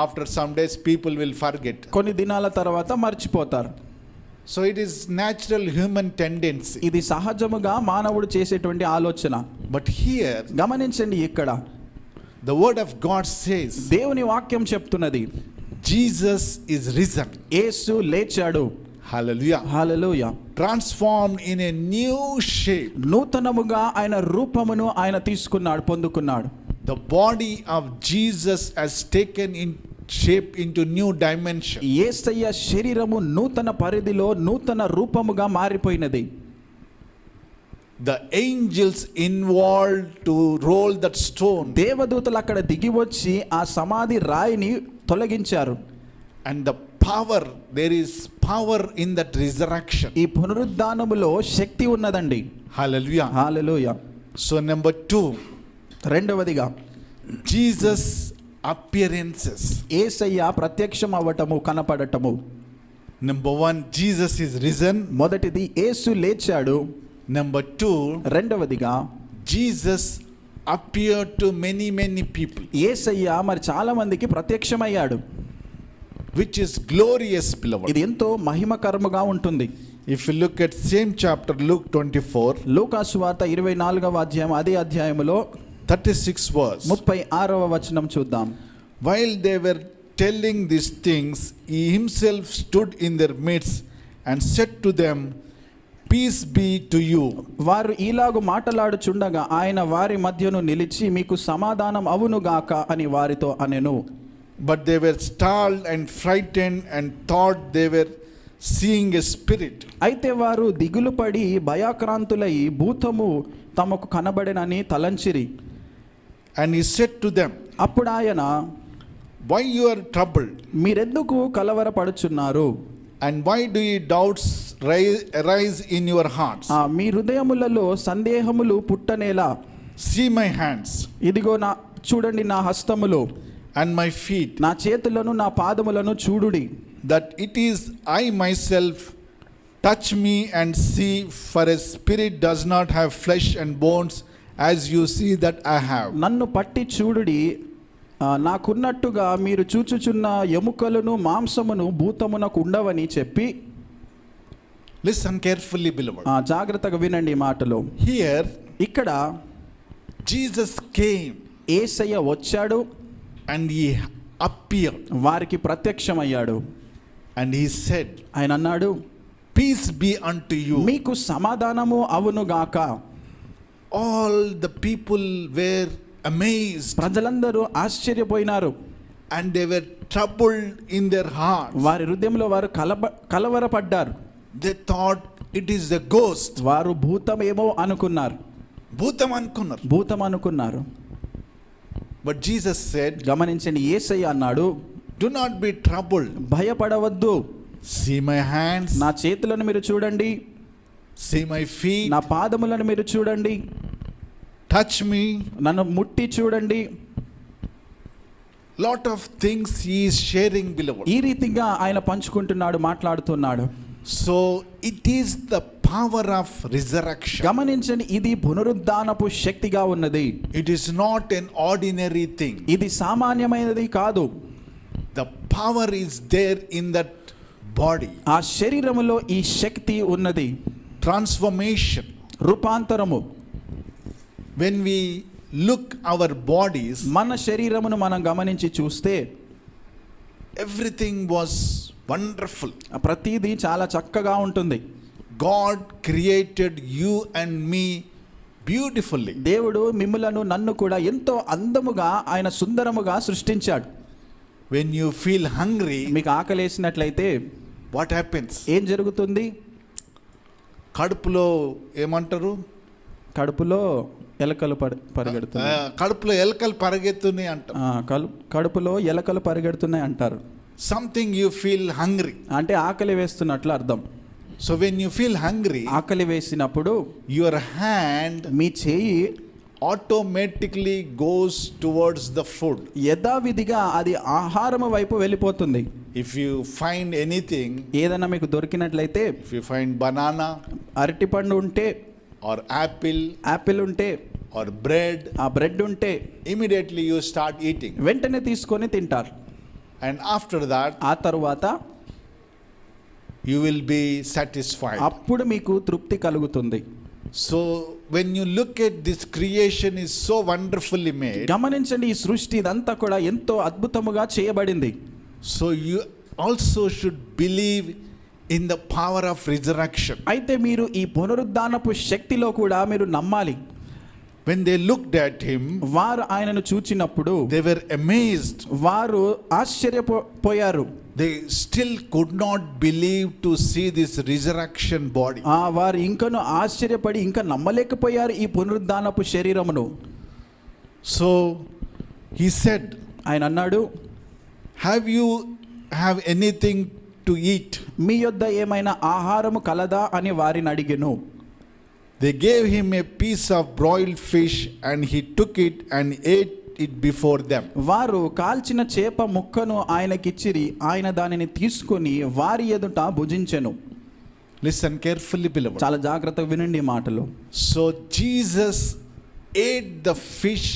Speaker 2: after some days, people will forget.
Speaker 1: కొన్ని దినాల తర్వాత మర్చిపోతారు.
Speaker 2: So it is natural human tendency.
Speaker 1: ఇది సహజముగా మానవుడు చేసేటువంటి ఆలోచన.
Speaker 2: But here,
Speaker 1: గమనించండి, ఇక్కడ
Speaker 2: the word of God says,
Speaker 1: దేవుని వాక్యం చెప్తున్నది,
Speaker 2: Jesus is risen.
Speaker 1: యేసు లేచాడు.
Speaker 2: Hallelujah.
Speaker 1: Hallelujah.
Speaker 2: Transformed in a new shape.
Speaker 1: నూతనముగా ఆయన రూపమును ఆయన తీసుకున్నాడు, పొందుకున్నాడు.
Speaker 2: The body of Jesus has taken in shape into new dimension.
Speaker 1: యేసయ్య శరీరము నూతన పరిధిలో నూతన రూపముగా మారిపోయినది.
Speaker 2: The angels involved to roll that stone,
Speaker 1: దేవదూతలు అక్కడ దిగి వచ్చి ఆ సమాధి రాయిని తొలగించారు.
Speaker 2: and the power, there is power in that resurrection.
Speaker 1: ఈ పునరుద్ధానములో శక్తి ఉన్నదండి.
Speaker 2: Hallelujah.
Speaker 1: హల్లెలూయా.
Speaker 2: So number 2,
Speaker 1: రెండవదిగా
Speaker 2: Jesus appearances.
Speaker 1: యేసయ్య ప్రత్యక్షం అవ్వటము, కనపడటము.
Speaker 2: Number 1, Jesus is risen.
Speaker 1: మొదటిది యేసు లేచాడు.
Speaker 2: Number 2,
Speaker 1: రెండవదిగా
Speaker 2: Jesus appeared to many people,
Speaker 1: యేసయ్య మరి చాలా మందికి ప్రత్యక్షమయ్యాడు.
Speaker 2: which is glorious, beloved.
Speaker 1: ఇది ఎంతో మహిమకరముగా ఉంటుంది.
Speaker 2: If you look at same chapter, Luke 24,
Speaker 1: లూకా సువార్త 24వ అధ్యాయం, అదే అధ్యాయములో
Speaker 2: 36 verse.
Speaker 1: 36వ వచనం చూద్దాం.
Speaker 2: While they were telling these things, he himself stood in their midst and said to them, peace be to you.
Speaker 1: వారు ఈలాగు మాటలాడుచుండగా ఆయన వారి మధ్యను నిలిచి, మీకు సమాధానం అవునుగాక అని వారితో అనెను.
Speaker 2: But they were startled and frightened and thought they were seeing a spirit.
Speaker 1: అయితే వారు దిగులు పడి భయాక్రాంతులై భూతము తమకు కనబడెనని తలంచిరి.
Speaker 2: And he said to them,
Speaker 1: అప్పుడు ఆయన,
Speaker 2: why you are troubled,
Speaker 1: మీరెందుకు కలవరపడుచున్నారు?
Speaker 2: and why do ye doubts arise in your hearts?
Speaker 1: మీ హృదయములలో సందేహములు పుట్టనేలా?
Speaker 2: See my hands
Speaker 1: ఇదిగో నా చూడండి నా హస్తములు,
Speaker 2: and my feet,
Speaker 1: నా చేతులను నా పాదములను చూడుడి.
Speaker 2: that it is I myself. Touch me and see, for a spirit does not have flesh and bones as you see that I have.
Speaker 1: నన్ను పట్టి చూడుడి, నాకున్నట్టుగా మీరు చూచుచున్న ఎముకలను మాంసమును భూతమునకు ఉండవని చెప్పి.
Speaker 2: Listen carefully, beloved.
Speaker 1: జాగ్రత్తగా వినండి ఈ మాటలు.
Speaker 2: Here
Speaker 1: ఇక్కడ
Speaker 2: Jesus came
Speaker 1: యేసయ్య వచ్చాడు,
Speaker 2: and he appeared,
Speaker 1: వారికి ప్రత్యక్షమయ్యాడు.
Speaker 2: and he said,
Speaker 1: ఆయన అన్నాడు,
Speaker 2: peace be unto you.
Speaker 1: మీకు సమాధానము అవునుగాక.
Speaker 2: All the people were amazed,
Speaker 1: ప్రజలందరూ ఆశ్చర్యపోయినారు,
Speaker 2: and they were troubled in their hearts.
Speaker 1: వారి హృదయంలో వారు కలవరపడ్డారు.
Speaker 2: They thought it is a ghost.
Speaker 1: వారు భూతమేమో అనుకున్నారు,
Speaker 2: భూతం అనుకున్నారు.
Speaker 1: భూతం అనుకున్నారు.
Speaker 2: But Jesus said,
Speaker 1: గమనించండి, యేసయ్య అన్నాడు,
Speaker 2: do not be troubled.
Speaker 1: భయపడవద్దు.
Speaker 2: See my hands,
Speaker 1: నా చేతులను మీరు చూడండి,
Speaker 2: see my feet,
Speaker 1: నా పాదములను మీరు చూడండి,
Speaker 2: touch me.
Speaker 1: నన్ను ముట్టి చూడండి.
Speaker 2: Lot of things he is sharing, beloved.
Speaker 1: ఈ రీతిగా ఆయన పంచుకుంటున్నాడు, మాట్లాడుతున్నాడు.
Speaker 2: So it is the power of resurrection.
Speaker 1: గమనించండి, ఇది పునరుద్ధానపు శక్తిగా ఉన్నది.
Speaker 2: It is not an ordinary thing.
Speaker 1: ఇది సామాన్యమైనది కాదు.
Speaker 2: The power is there in that body.
Speaker 1: ఆ శరీరములో ఈ శక్తి ఉన్నది.
Speaker 2: Transformation.
Speaker 1: రూపాంతరము.
Speaker 2: When we look our bodies,
Speaker 1: మన శరీరమును మనం గమనించి చూస్తే
Speaker 2: everything was wonderful.
Speaker 1: ప్రతిదీ చాలా చక్కగా ఉంటుంది.
Speaker 2: God created you and me beautifully.
Speaker 1: దేవుడు మిమ్ములను నన్ను కూడా ఎంతో అందముగా ఆయన సుందరముగా సృష్టించాడు.
Speaker 2: When you feel hungry,
Speaker 1: మీకు ఆకలేసినట్లయితే
Speaker 2: what happens?
Speaker 1: ఏం జరుగుతుంది?
Speaker 2: కడుపులో ఏమంటారు?
Speaker 1: కడుపులో ఎలకలు పరిగెడుతున్నాయి.
Speaker 2: కడుపులో ఎలకలు పరిగెత్తున్నాయి అంటారు.
Speaker 1: కడుపులో ఎలకలు పరిగెడుతున్నాయి అంటారు.
Speaker 2: Something you feel hungry.
Speaker 1: అంటే ఆకలి వేస్తున్నట్లు అర్థం.
Speaker 2: So when you feel hungry,
Speaker 1: ఆకలి వేసినప్పుడు
Speaker 2: your hand
Speaker 1: మీ చేయి
Speaker 2: automatically goes towards the food.
Speaker 1: యథావిధిగా అది ఆహారం వైపు వెళ్ళిపోతుంది.
Speaker 2: If you find anything,
Speaker 1: ఏదైనా మీకు దొరికినట్లయితే,
Speaker 2: if you find banana
Speaker 1: అరటిపండు ఉంటే,
Speaker 2: or
Speaker 1: యాపిల్ ఉంటే,
Speaker 2: or bread,
Speaker 1: ఆ బ్రెడ్ ఉంటే
Speaker 2: immediately you start eating.
Speaker 1: వెంటనే తీసుకొని తింటారు.
Speaker 2: And after that,
Speaker 1: ఆ తరువాత
Speaker 2: you will be satisfied.
Speaker 1: అప్పుడు మీకు తృప్తి కలుగుతుంది.
Speaker 2: So when you look at this creation is so wonderfully made,
Speaker 1: గమనించండి, ఈ సృష్టి ఇదంతా కూడా ఎంతో అద్భుతముగా చేయబడింది.
Speaker 2: so you also should believe in the power of resurrection.
Speaker 1: అయితే మీరు ఈ పునరుద్ధానపు శక్తిలో కూడా మీరు నమ్మాలి.
Speaker 2: When they looked at him,
Speaker 1: వారు ఆయనను చూచినప్పుడు
Speaker 2: they were amazed.
Speaker 1: వారు ఆశ్చర్యపోయారు.
Speaker 2: They still could not believe to see this resurrection body.
Speaker 1: వారు ఇంకను ఆశ్చర్యపడి ఇంకా నమ్మలేకపోయారు ఈ పునరుద్ధానపు శరీరమును.
Speaker 2: So he said,
Speaker 1: ఆయన అన్నాడు,
Speaker 2: have anything to eat?
Speaker 1: మీ యొద్ద ఏమైనా ఆహారము కలదా అని వారిని అడిగెను.
Speaker 2: They gave him a piece of broiled fish and he took it and ate it before them.
Speaker 1: వారు కాల్చిన చేప ముక్కను ఆయనకిచ్చిరి, ఆయన దానిని తీసుకొని వారి ఎదుట భుజించెను.
Speaker 2: Listen carefully, beloved.
Speaker 1: చాలా జాగ్రత్తగా వినండి ఈ మాటలు.
Speaker 2: So Jesus ate the fish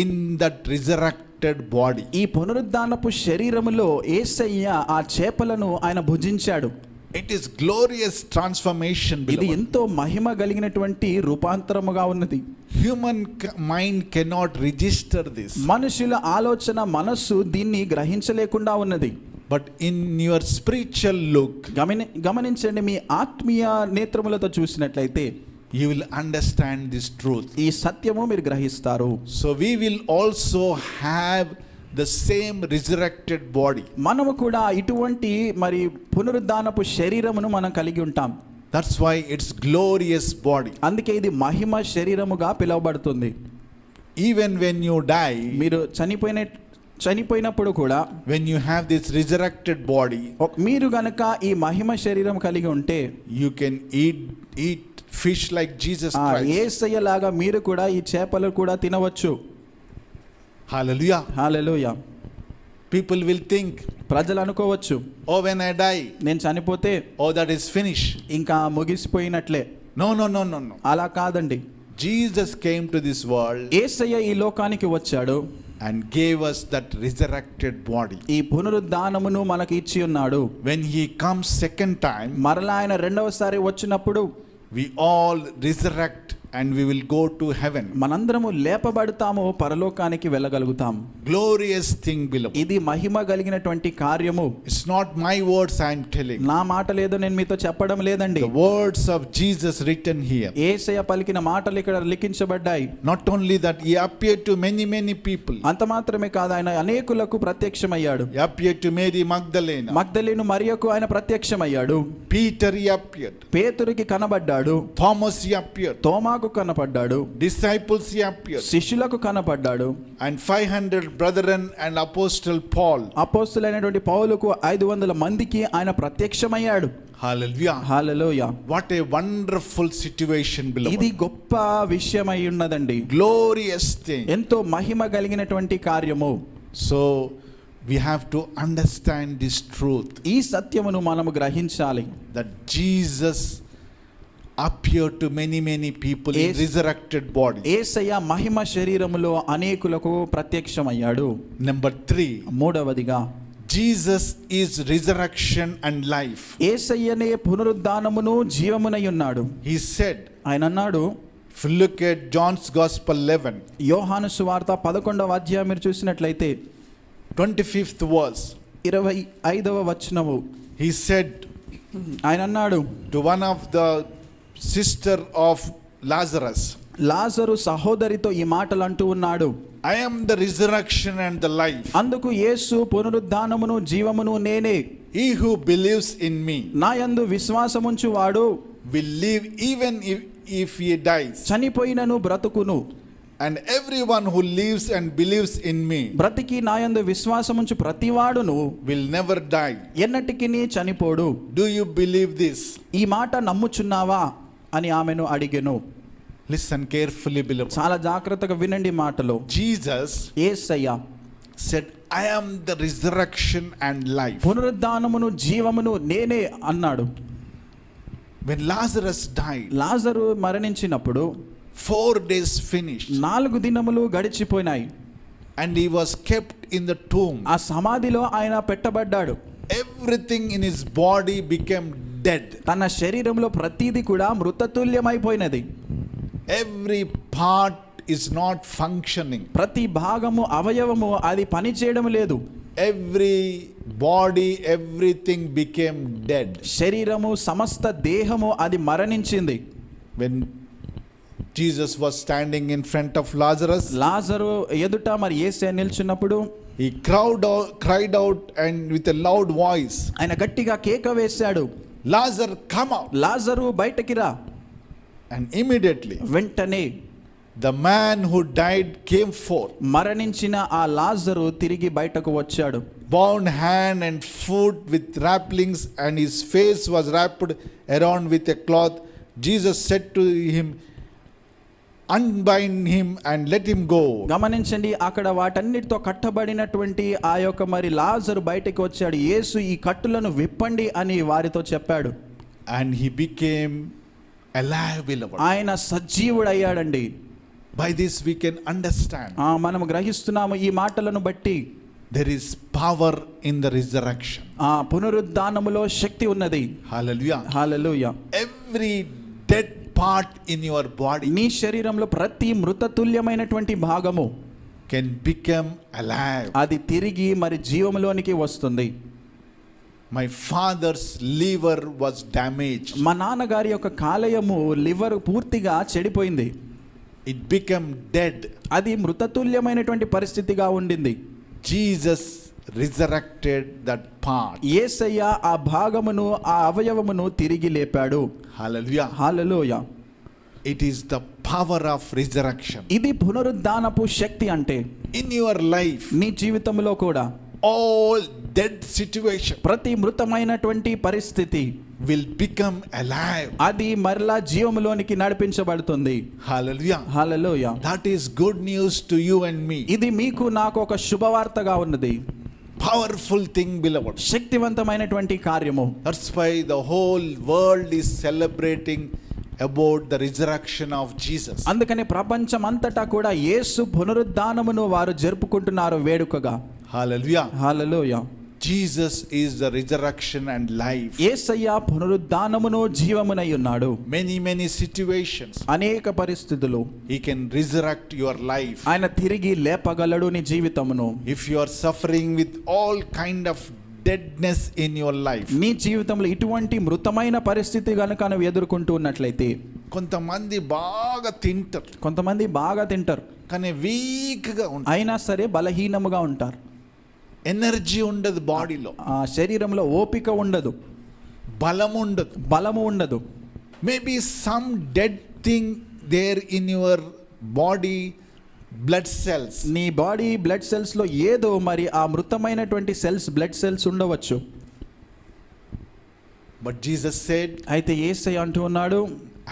Speaker 2: in that resurrected body.
Speaker 1: ఈ పునరుద్ధానపు శరీరములో యేసయ్య ఆ చేపలను ఆయన భుజించాడు.
Speaker 2: It is glorious transformation,
Speaker 1: ఇది
Speaker 2: beloved.
Speaker 1: ఎంతో మహిమ కలిగినటువంటి రూపాంతరముగా ఉన్నది.
Speaker 2: Human mind cannot register this.
Speaker 1: మనుషుల ఆలోచన మనస్సు దీన్ని గ్రహించలేకుండా ఉన్నది.
Speaker 2: But in your spiritual look,
Speaker 1: గమనించండి, మీ ఆత్మీయ నేత్రములతో చూసినట్లయితే
Speaker 2: you will understand this truth.
Speaker 1: ఈ సత్యము మీరు గ్రహిస్తారు.
Speaker 2: So we will also have the same resurrected body.
Speaker 1: మనము కూడా ఇటువంటి మరి పునరుద్ధానపు శరీరమును మనం కలిగి ఉంటాం.
Speaker 2: That's why it's glorious body.
Speaker 1: అందుకే ఇది మహిమ శరీరముగా పిలువబడుతుంది.
Speaker 2: Even when you die,
Speaker 1: మీరు చనిపోయినప్పుడు కూడా,
Speaker 2: when you have this resurrected body,
Speaker 1: మీరు గనక ఈ మహిమ శరీరం కలిగి ఉంటే,
Speaker 2: you can eat fish like Jesus Christ.
Speaker 1: యేసయ్య లాగా మీరు కూడా ఈ చేపలు కూడా తినవచ్చు.
Speaker 2: Hallelujah.
Speaker 1: Hallelujah.
Speaker 2: People will think,
Speaker 1: ప్రజలు అనుకోవచ్చు,
Speaker 2: oh, when I die,
Speaker 1: నేను చనిపోతే
Speaker 2: oh, that is finished.
Speaker 1: ఇంకా ముగిసిపోయినట్లే.
Speaker 2: No.
Speaker 1: అలా కాదండి.
Speaker 2: Jesus came to this world
Speaker 1: యేసయ్య ఈ లోకానికి వచ్చాడు
Speaker 2: and gave us that resurrected body.
Speaker 1: ఈ పునరుద్ధానమును మనకి ఇచ్చి ఉన్నాడు.
Speaker 2: When he comes second time,
Speaker 1: మరలా ఆయన రెండవసారి వచ్చినప్పుడు
Speaker 2: we all resurrect and we will go to heaven.
Speaker 1: మనందరము లేపబడతాము, పరలోకానికి వెళ్ళగలుగుతాం.
Speaker 2: Glorious thing, beloved.
Speaker 1: ఇది మహిమ కలిగినటువంటి కార్యము.
Speaker 2: It's not my words I am telling.
Speaker 1: నా మాట లేదో నేను మీతో చెప్పడం లేదండి.
Speaker 2: The words of Jesus written here.
Speaker 1: యేసయ్య పలికిన మాటలు ఇక్కడ లిఖించబడ్డాయి.
Speaker 2: Not only that, he appeared to many people.
Speaker 1: అంత మాత్రమే కాదు, ఆయన అనేకులకు ప్రత్యక్షమయ్యాడు.
Speaker 2: He appeared to Mary Magdalene.
Speaker 1: మగ్దలేను మరియకు ఆయన ప్రత్యక్షమయ్యాడు.
Speaker 2: Peter he appeared.
Speaker 1: పేతురుకి కనబడ్డాడు.
Speaker 2: Thomas he appeared.
Speaker 1: తోమాకు కనపడ్డాడు.
Speaker 2: Disciples he appeared.
Speaker 1: శిష్యులకు కనపడ్డాడు.
Speaker 2: And 500 brethren and apostle Paul.
Speaker 1: అపోస్తలులైనటువంటి పౌలుకు 500 మందికి ఆయన ప్రత్యక్షమయ్యాడు.
Speaker 2: Hallelujah.
Speaker 1: Hallelujah.
Speaker 2: What a wonderful situation, beloved.
Speaker 1: ఇది గొప్ప విషయమై ఉన్నదండి.
Speaker 2: Glorious thing.
Speaker 1: ఎంతో మహిమ కలిగినటువంటి కార్యము.
Speaker 2: So we have to understand this truth.
Speaker 1: ఈ సత్యమును మనము గ్రహించాలి.
Speaker 2: That Jesus appeared to many people in resurrected body.
Speaker 1: యేసయ్య మహిమ శరీరములో అనేకులకు ప్రత్యక్షమయ్యాడు.
Speaker 2: Number 3.
Speaker 1: మూడవదిగా,
Speaker 2: Jesus is resurrection and life.
Speaker 1: యేసయ్యనే పునరుద్ధానమును జీవమునై ఉన్నాడు.
Speaker 2: He said,
Speaker 1: ఆయన అన్నాడు,
Speaker 2: if you look at John's Gospel 11,
Speaker 1: యోహాను సువార్త 11వ అధ్యాయం మీరు చూసినట్లయితే
Speaker 2: 25th verse,
Speaker 1: 25వ వచనము,
Speaker 2: he said
Speaker 1: ఆయన అన్నాడు,
Speaker 2: to one of the sister of Lazarus,
Speaker 1: లాజరు సహోదరితో ఈ మాటలు అంటూ ఉన్నాడు,
Speaker 2: I am the resurrection and the life.
Speaker 1: అందుకు యేసు పునరుద్ధానమును జీవమును నేనే.
Speaker 2: He who believes in me
Speaker 1: నా యందు విశ్వాసముంచు వాడు
Speaker 2: will live even if he dies.
Speaker 1: చనిపోయినను బ్రతుకును.
Speaker 2: and everyone who lives and believes in me
Speaker 1: బ్రతికి నాయందు విశ్వాసముంచు ప్రతివాడును
Speaker 2: will never die.
Speaker 1: ఎన్నటికిని చనిపోడు.
Speaker 2: Do you believe this?
Speaker 1: ఈ మాట నమ్ముచున్నావా అని ఆమెను అడిగెను.
Speaker 2: Listen carefully, beloved.
Speaker 1: చాలా జాగ్రత్తగా వినండి మాటలు.
Speaker 2: Jesus
Speaker 1: Yesayya
Speaker 2: said, I am the resurrection and life.
Speaker 1: పునరుద్ధానమును జీవమును నేనే అన్నాడు.
Speaker 2: When Lazarus died,
Speaker 1: లాజరు మరణించినప్పుడు
Speaker 2: 4 days finished,
Speaker 1: 4 దినములు గడిచిపోయినాయి.
Speaker 2: and he was kept in the tomb.
Speaker 1: ఆ సమాధిలో ఆయన పెట్టబడ్డాడు.
Speaker 2: Everything in his body became dead.
Speaker 1: తన శరీరంలో ప్రతిదీ కూడా మృతతుల్యమైపోయినది.
Speaker 2: Every part is not functioning.
Speaker 1: ప్రతి భాగము అవయవము అది పని చేయడం లేదు.
Speaker 2: Every body, everything became dead.
Speaker 1: శరీరము సమస్త దేహము అది మరణించింది.
Speaker 2: When Jesus was standing in front of Lazarus,
Speaker 1: లాజరు ఎదుట మరి యేసయ్య నిల్చున్నప్పుడు
Speaker 2: he cried out and with a loud voice,
Speaker 1: ఆయన గట్టిగా కేక వేశాడు,
Speaker 2: Lazarus, come out.
Speaker 1: లాజరు బయటకి రా.
Speaker 2: And immediately
Speaker 1: వెంటనే
Speaker 2: the man who died came forth,
Speaker 1: మరణించిన ఆ లాజరు తిరిగి బయటకు వచ్చాడు.
Speaker 2: bound hand and foot with wrappings, and his face was wrapped around with a cloth. Jesus said to him, unbind him and let him go.
Speaker 1: గమనించండి, అక్కడ వాటన్నిటితో కట్టబడినటువంటి ఆ యొక్క మరి లాజరు బయటకు వచ్చాడు. యేసు ఈ కట్టులను విప్పండి అని వారితో చెప్పాడు.
Speaker 2: And he became alive, beloved.
Speaker 1: ఆయన సజీవుడయ్యాడండి.
Speaker 2: By this we can understand
Speaker 1: మనం గ్రహిస్తున్నాము ఈ మాటలను బట్టి
Speaker 2: there is power in the resurrection.
Speaker 1: పునరుద్ధానములో శక్తి ఉన్నది.
Speaker 2: Hallelujah.
Speaker 1: Hallelujah.
Speaker 2: Every dead part in your body
Speaker 1: నీ శరీరంలో ప్రతి మృతతుల్యమైనటువంటి భాగము
Speaker 2: can become alive.
Speaker 1: అది తిరిగి మరి జీవములోనికి వస్తుంది.
Speaker 2: My father's liver was damaged.
Speaker 1: మా నాన్నగారి యొక్క కాలేయము లివర్ పూర్తిగా చెడిపోయింది.
Speaker 2: It became dead.
Speaker 1: అది మృతతుల్యమైనటువంటి పరిస్థితిగా ఉండింది.
Speaker 2: Jesus resurrected that part.
Speaker 1: యేసయ్య ఆ భాగమును ఆ అవయవమును తిరిగి లేపాడు.
Speaker 2: Hallelujah.
Speaker 1: Hallelujah.
Speaker 2: It is the power of resurrection.
Speaker 1: ఇది పునరుద్ధానపు శక్తి అంటే.
Speaker 2: In your life,
Speaker 1: నీ జీవితంలో కూడా
Speaker 2: all dead situation
Speaker 1: ప్రతి మృతమైనటువంటి పరిస్థితి
Speaker 2: will become alive.
Speaker 1: అది మరలా జీవములోనికి నడిపించబడుతుంది.
Speaker 2: Hallelujah.
Speaker 1: Hallelujah.
Speaker 2: That is good news to you and me.
Speaker 1: ఇది మీకు నాకు ఒక శుభవార్తగా ఉన్నది.
Speaker 2: Powerful thing, beloved.
Speaker 1: శక్తివంతమైనటువంటి కార్యము.
Speaker 2: That's why the whole world is celebrating about the resurrection of Jesus.
Speaker 1: అందుకని ప్రపంచం అంతటా కూడా యేసు పునరుద్ధానమును వారు జరుపుకుంటున్నారు వేడుకగా.
Speaker 2: Hallelujah.
Speaker 1: Hallelujah.
Speaker 2: Jesus is the resurrection and life.
Speaker 1: యేసయ్య పునరుద్ధానమును జీవమునై ఉన్నాడు.
Speaker 2: Many situations
Speaker 1: అనేక పరిస్థితులు
Speaker 2: he can resurrect your life.
Speaker 1: ఆయన తిరిగి లేపగలడు నీ జీవితమును.
Speaker 2: If you are suffering with all kind of deadness in your life,
Speaker 1: నీ జీవితంలో ఇటువంటి మృతమైన పరిస్థితి గనుక నువ్వు ఎదుర్కొంటూ ఉన్నట్లయితే,
Speaker 2: కొంతమంది బాగా తింటారు,
Speaker 1: కొంతమంది బాగా తింటారు
Speaker 2: కానీ వీక్ గా ఉంటారు,
Speaker 1: అయినా సరే బలహీనముగా ఉంటారు.
Speaker 2: ఎనర్జీ ఉండదు బాడీలో,
Speaker 1: ఆ శరీరంలో ఓపిక ఉండదు, బలము ఉండదు.
Speaker 2: Maybe some dead thing there in your body, blood cells.
Speaker 1: నీ బాడీ బ్లడ్ సెల్స్ లో ఏదో మరి ఆ మృతమైనటువంటి సెల్స్ బ్లడ్ సెల్స్ ఉండవచ్చు.
Speaker 2: బట్ జీసస్ సెడ్,
Speaker 1: అయితే యేసయ్య అంటూ ఉన్నాడు,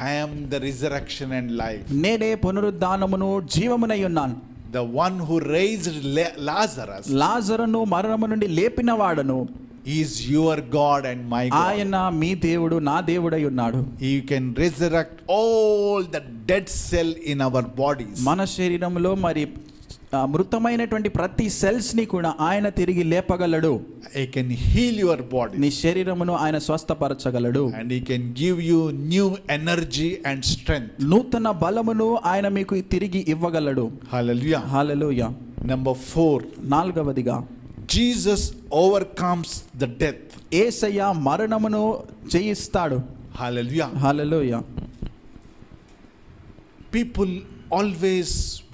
Speaker 2: I am the resurrection and life.
Speaker 1: నేనే పునరుద్ధానమును జీవమునై ఉన్నాను.
Speaker 2: The one who raised Lazarus,
Speaker 1: లాజరును మరణము నుండి లేపిన వాడను,
Speaker 2: is your God and my God.
Speaker 1: ఆయన మీ దేవుడు నా దేవుడై ఉన్నాడు.
Speaker 2: He can resurrect all the dead cell in our bodies.
Speaker 1: మన శరీరంలో మరి మృతమైనటువంటి ప్రతి సెల్స్ ని కూడా ఆయన తిరిగి లేపగలడు.
Speaker 2: He can heal your body.
Speaker 1: నీ శరీరమును ఆయన స్వస్థపరచగలడు.
Speaker 2: And he can give you new energy and strength.
Speaker 1: నూతన బలమును ఆయన మీకు తిరిగి ఇవ్వగలడు.
Speaker 2: Hallelujah.
Speaker 1: హల్లెలూయా.
Speaker 2: Number 4,
Speaker 1: నాలుగవదిగా
Speaker 2: Jesus overcomes the death.
Speaker 1: యేసయ్య మరణమును జయిస్తాడు.
Speaker 2: Hallelujah.
Speaker 1: Hallelujah.
Speaker 2: People always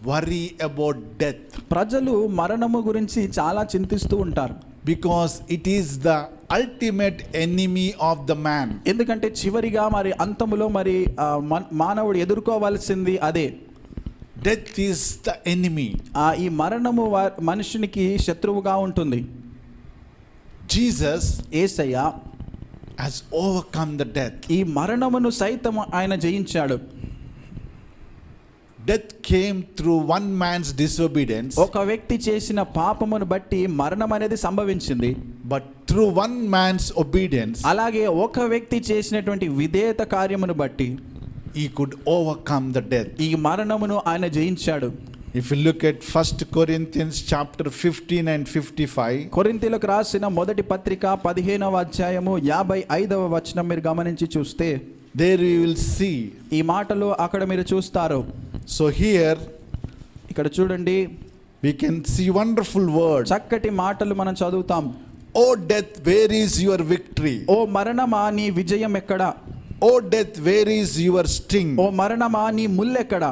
Speaker 2: worry about death
Speaker 1: ప్రజలు మరణము గురించి చాలా చింతిస్తూ ఉంటారు.
Speaker 2: because it is the ultimate enemy of the man.
Speaker 1: ఎందుకంటే చివరిగా మరి అంతములో మరి మానవుడు ఎదుర్కోవాల్సింది అదే.
Speaker 2: death is the enemy.
Speaker 1: ఈ మరణము మనుషునికి శత్రువుగా ఉంటుంది.
Speaker 2: Jesus
Speaker 1: Yesayya
Speaker 2: has overcome the death.
Speaker 1: ఈ మరణమును సైతం ఆయన జయించాడు.
Speaker 2: Death came through one man's disobedience,
Speaker 1: ఒక వ్యక్తి చేసిన పాపమును బట్టి మరణం అనేది సంభవించింది.
Speaker 2: but through one man's obedience,
Speaker 1: అలాగే ఒక వ్యక్తి చేసినటువంటి విధేయత కార్యమును బట్టి
Speaker 2: he could overcome the death.
Speaker 1: ఈ మరణమును ఆయన జయించాడు.
Speaker 2: If you look at 1 Corinthians chapter 15 and 55,
Speaker 1: కొరింథీయులకు రాసిన మొదటి పత్రిక 15వ అధ్యాయము 55వ వచనం మీరు గమనించి చూస్తే
Speaker 2: there you will see.
Speaker 1: ఈ మాటలు అక్కడ మీరు చూస్తారు.
Speaker 2: So here
Speaker 1: ఇక్కడ చూడండి,
Speaker 2: we can see wonderful words.
Speaker 1: చక్కటి మాటలు మనం చదువుతాం.
Speaker 2: O death, where is your victory?
Speaker 1: ఓ మరణమా నీ విజయం ఎక్కడా?
Speaker 2: O death, where is your sting?
Speaker 1: ఓ మరణమా నీ ముల్లు ఎక్కడా?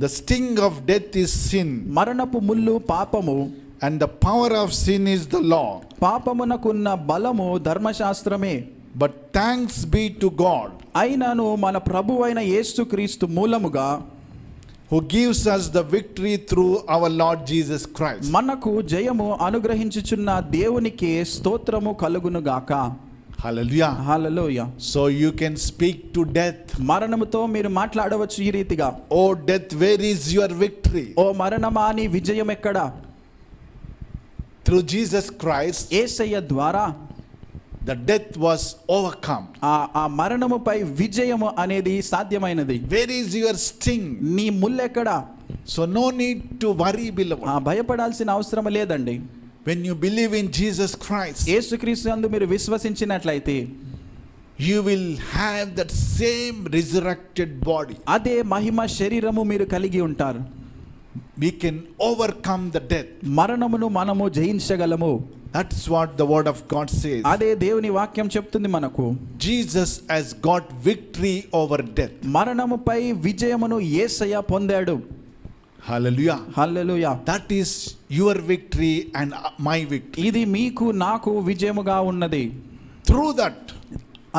Speaker 2: The sting of death is sin,
Speaker 1: మరణపు ముల్లు పాపము,
Speaker 2: and the power of sin is the law.
Speaker 1: పాపమునకున్న బలము ధర్మశాస్త్రమే.
Speaker 2: But thanks be to God,
Speaker 1: అయినను మన ప్రభువైన యేసుక్రీస్తు మూలముగా
Speaker 2: who gives us the victory through our Lord Jesus Christ.
Speaker 1: మనకు జయము అనుగ్రహించుచున్న దేవునికి స్తోత్రము కలుగును గాక.
Speaker 2: Hallelujah.
Speaker 1: Hallelujah.
Speaker 2: So you can speak to death.
Speaker 1: మరణముతో మీరు మాట్లాడవచ్చు ఈ రీతిగా,
Speaker 2: O death, where is your victory?
Speaker 1: ఓ మరణమా నీ విజయం ఎక్కడా?
Speaker 2: Through Jesus Christ,
Speaker 1: యేసయ్య ద్వారా
Speaker 2: the death was overcome.
Speaker 1: ఆ మరణముపై విజయము అనేది సాధ్యమైనది.
Speaker 2: Where is your sting?
Speaker 1: నీ ముల్లెక్కడా?
Speaker 2: So no need to worry, beloved.
Speaker 1: భయపడాల్సిన అవసరం లేదండి.
Speaker 2: When you believe in Jesus Christ,
Speaker 1: యేసుక్రీస్తు యందు మీరు విశ్వసించినట్లయితే
Speaker 2: you will have that same resurrected body.
Speaker 1: అదే మహిమ శరీరము మీరు కలిగి ఉంటారు.
Speaker 2: We can overcome the death.
Speaker 1: మరణమును మనము జయించగలము.
Speaker 2: That's what the word of God says.
Speaker 1: అదే దేవుని వాక్యం చెప్తుంది మనకు.
Speaker 2: Jesus has got victory over death.
Speaker 1: మరణముపై విజయమును యేసయ్య పొందాడు.
Speaker 2: Hallelujah.
Speaker 1: Hallelujah.
Speaker 2: That is your victory and my victory.
Speaker 1: ఇది మీకు నాకు విజయముగా ఉన్నది.
Speaker 2: Through that,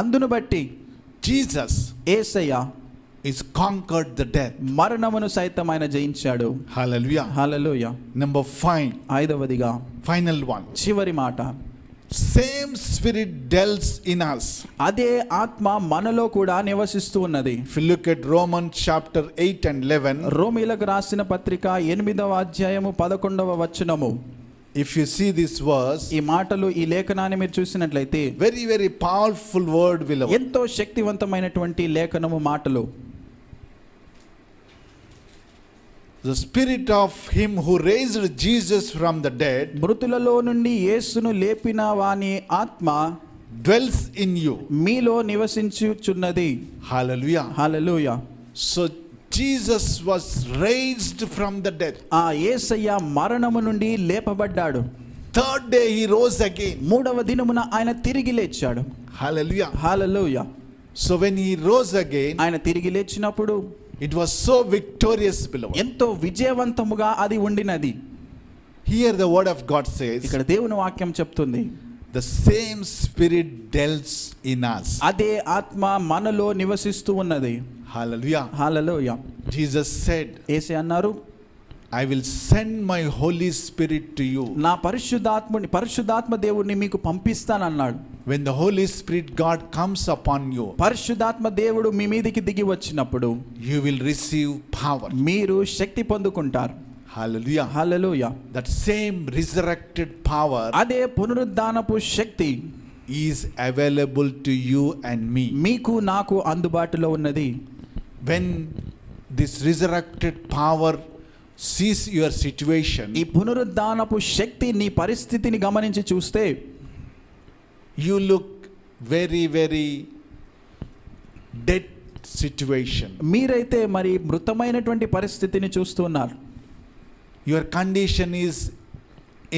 Speaker 1: అందును బట్టి
Speaker 2: Jesus
Speaker 1: Yesayya
Speaker 2: is conquered the death.
Speaker 1: మరణమును సైతం ఆయన జయించాడు.
Speaker 2: Hallelujah.
Speaker 1: హల్లెలూయా.
Speaker 2: Number 5,
Speaker 1: ఐదవదిగా
Speaker 2: final one.
Speaker 1: చివరి మాట,
Speaker 2: Same spirit dwells in us.
Speaker 1: అదే ఆత్మ మనలో కూడా నివసిస్తూ ఉన్నది.
Speaker 2: If you look at Romans chapter 8 and 11,
Speaker 1: రోమీయులకు రాసిన పత్రిక 8వ అధ్యాయము 11వ వచనము,
Speaker 2: if you see this verse,
Speaker 1: ఈ మాటలు ఈ లేఖనాన్ని మీరు చూసినట్లయితే
Speaker 2: very, very powerful word, beloved.
Speaker 1: ఎంతో శక్తివంతమైనటువంటి లేఖనము మాటలు.
Speaker 2: The spirit of him who raised Jesus from the dead
Speaker 1: మృతులలో నుండి యేసును లేపిన వాని ఆత్మ
Speaker 2: dwells in you.
Speaker 1: మీలో నివసించుచున్నది.
Speaker 2: Hallelujah.
Speaker 1: Hallelujah.
Speaker 2: So Jesus was raised from the dead.
Speaker 1: ఆ యేసయ్య మరణము నుండి లేపబడ్డాడు.
Speaker 2: Third day he rose again.
Speaker 1: మూడవ దినమున ఆయన తిరిగి లేచాడు.
Speaker 2: Hallelujah.
Speaker 1: Hallelujah.
Speaker 2: So when he rose again,
Speaker 1: ఆయన తిరిగి లేచినప్పుడు
Speaker 2: it was so victorious, beloved.
Speaker 1: ఎంతో విజయవంతముగా అది ఉండినది.
Speaker 2: Here the word of God says,
Speaker 1: ఇక్కడ దేవుని వాక్యం చెప్తుంది,
Speaker 2: the same spirit dwells in us.
Speaker 1: అదే ఆత్మ మనలో నివసిస్తూ ఉన్నది.
Speaker 2: Hallelujah.
Speaker 1: హల్లెలూయా.
Speaker 2: Jesus said,
Speaker 1: యేసయ్య అన్నారు,
Speaker 2: I will send my Holy Spirit to you.
Speaker 1: నా పరిశుద్ధాత్మ దేవుడిని మీకు పంపిస్తానన్నాడు.
Speaker 2: When the Holy Spirit God comes upon you,
Speaker 1: పరిశుద్ధాత్మ దేవుడు మీ మీదికి దిగి వచ్చినప్పుడు
Speaker 2: you will receive power.
Speaker 1: మీరు శక్తి పొందుకుంటారు.
Speaker 2: Hallelujah.
Speaker 1: Hallelujah.
Speaker 2: That same resurrected power
Speaker 1: అదే పునరుద్ధానపు శక్తి
Speaker 2: is available to you and me.
Speaker 1: మీకు నాకు అందుబాటులో ఉన్నది.
Speaker 2: When this resurrected power sees your situation,
Speaker 1: ఈ పునరుద్ధానపు శక్తి నీ పరిస్థితిని గమనించి చూస్తే
Speaker 2: you look very, very dead situation.
Speaker 1: మీరైతే మరి మృతమైనటువంటి పరిస్థితిని చూస్తున్నారు.
Speaker 2: Your condition is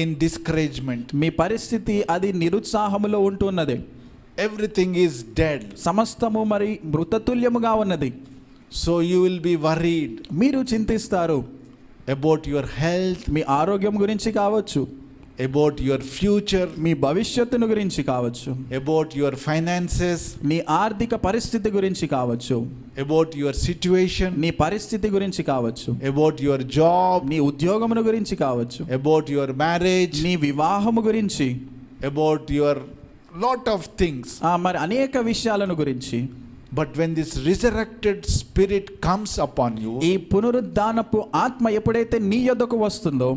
Speaker 2: in discouragement.
Speaker 1: మీ పరిస్థితి అది నిరుత్సాహములో ఉంటున్నది.
Speaker 2: Everything is dead.
Speaker 1: సమస్తము మరి మృతతుల్యముగా ఉన్నది.
Speaker 2: So you will be worried
Speaker 1: మీరు చింతిస్తారు.
Speaker 2: about your health,
Speaker 1: మీ ఆరోగ్యం గురించి కావచ్చు,
Speaker 2: about your future,
Speaker 1: మీ భవిష్యత్తును గురించి కావచ్చు,
Speaker 2: about your finances,
Speaker 1: నీ ఆర్థిక పరిస్థితి గురించి కావచ్చు,
Speaker 2: about your situation,
Speaker 1: నీ పరిస్థితి గురించి కావచ్చు,
Speaker 2: about your job,
Speaker 1: నీ ఉద్యోగమును గురించి కావచ్చు,
Speaker 2: about your marriage,
Speaker 1: నీ వివాహము గురించి,
Speaker 2: about your lot of things.
Speaker 1: మరి అనేక విషయాలను గురించి.
Speaker 2: But when this resurrected spirit comes upon you,
Speaker 1: ఈ పునరుద్ధానపు ఆత్మ ఎప్పుడైతే నీ యొద్దకు వస్తుందో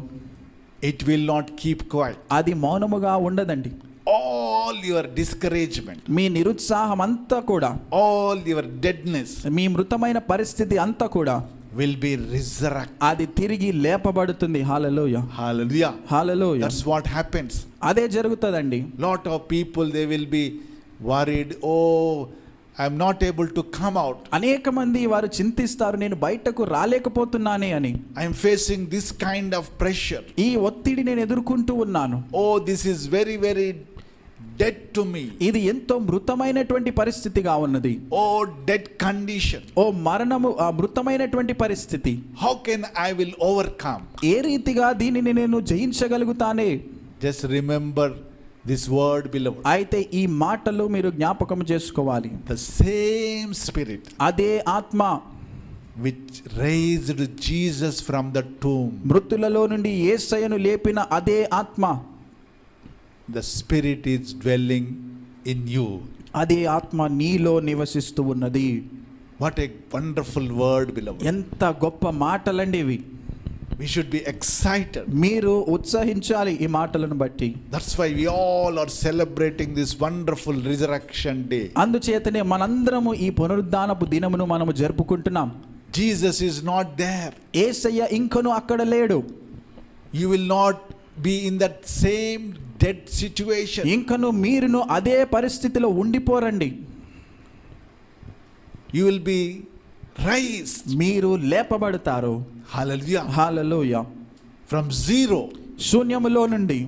Speaker 2: it will not keep quiet.
Speaker 1: అది మౌనముగా ఉండదండి.
Speaker 2: All your discouragement,
Speaker 1: మీ నిరుత్సాహం అంతా కూడా,
Speaker 2: all your deadness
Speaker 1: మీ మృతమైన పరిస్థితి అంతా కూడా
Speaker 2: will be resurrected.
Speaker 1: అది తిరిగి లేపబడుతుంది. హల్లెలూయా,
Speaker 2: Hallelujah.
Speaker 1: Hallelujah.
Speaker 2: That's what happens.
Speaker 1: అదే జరుగుతుందండి.
Speaker 2: Lot of people, they will be worried, oh, I'm not able to come out,
Speaker 1: అనేక మంది వారు చింతిస్తారు, నేను బయటకు రాలేకపోతున్నానే అని.
Speaker 2: I'm facing this kind of pressure,
Speaker 1: ఈ ఒత్తిడి నేను ఎదుర్కొంటూ ఉన్నాను.
Speaker 2: oh, this is very very dead to me,
Speaker 1: ఇది ఎంతో మృతమైనటువంటి పరిస్థితిగా ఉన్నది.
Speaker 2: oh, dead condition,
Speaker 1: ఓ మరణము, ఆ మృతమైనటువంటి పరిస్థితి.
Speaker 2: how can I will overcome?
Speaker 1: ఏ రీతిగా దీనిని నేను జయించగలుగుతానే?
Speaker 2: Just remember this word, beloved.
Speaker 1: అయితే ఈ మాటలు మీరు జ్ఞాపకం చేసుకోవాలి.
Speaker 2: The same spirit
Speaker 1: అదే ఆత్మ
Speaker 2: which raised Jesus from the tomb,
Speaker 1: మృతులలో నుండి యేసయ్యను లేపిన అదే ఆత్మ,
Speaker 2: the spirit is dwelling in you.
Speaker 1: అదే ఆత్మ నీలో నివసిస్తూ ఉన్నది.
Speaker 2: What a wonderful word, beloved.
Speaker 1: ఎంత గొప్ప మాటలండి ఇవి.
Speaker 2: We should be excited.
Speaker 1: మీరు ఉత్సహించాలి ఈ మాటలను బట్టి.
Speaker 2: That's why we all are celebrating this wonderful resurrection day.
Speaker 1: అందుచేతనే మనందరము ఈ పునరుద్ధానపు దినమును మనము జరుపుకుంటున్నాం.
Speaker 2: Jesus is not there.
Speaker 1: యేసయ్య ఇంకను అక్కడ లేడు.
Speaker 2: You will not be in that same dead situation.
Speaker 1: ఇంకను మీరును అదే పరిస్థితిలో ఉండిపోరండి.
Speaker 2: You will be raised.
Speaker 1: మీరు లేపబడతారు.
Speaker 2: Hallelujah.
Speaker 1: హల్లెలూయా.
Speaker 2: From zero,
Speaker 1: శూన్యములో నుండి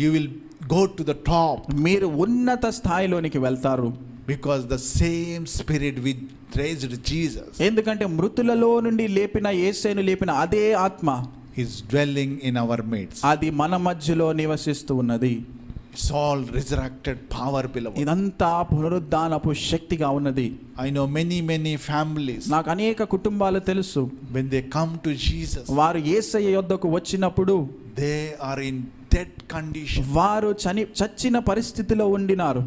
Speaker 2: you will go to the top,
Speaker 1: మీరు ఉన్నత స్థాయిలోనికి వెళ్తారు.
Speaker 2: because the same spirit which raised Jesus
Speaker 1: ఎందుకంటే మృతులలో నుండి లేపిన యేసయ్యను లేపిన అదే ఆత్మ
Speaker 2: is dwelling in our midst.
Speaker 1: అది మన మధ్యలో నివసిస్తూ ఉన్నది.
Speaker 2: It's all resurrected power, beloved.
Speaker 1: ఇదంతా పునరుద్ధానపు శక్తిగా ఉన్నది.
Speaker 2: I know many families,
Speaker 1: నాకు అనేక కుటుంబాలు తెలుసు.
Speaker 2: when they come to Jesus,
Speaker 1: వారు యేసయ్య యొద్దకు వచ్చినప్పుడు
Speaker 2: they are in dead condition.
Speaker 1: వారు చచ్చిన పరిస్థితిలో ఉండినారు.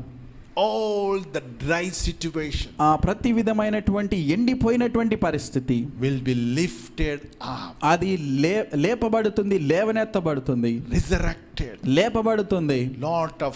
Speaker 2: All the dry situation
Speaker 1: ఆ ప్రతి విధమైనటువంటి ఎండిపోయినటువంటి పరిస్థితి
Speaker 2: will be lifted up,
Speaker 1: అది లేపబడుతుంది, లేవనెత్తబడుతుంది,
Speaker 2: resurrected.
Speaker 1: లేపబడుతుంది.
Speaker 2: Lot of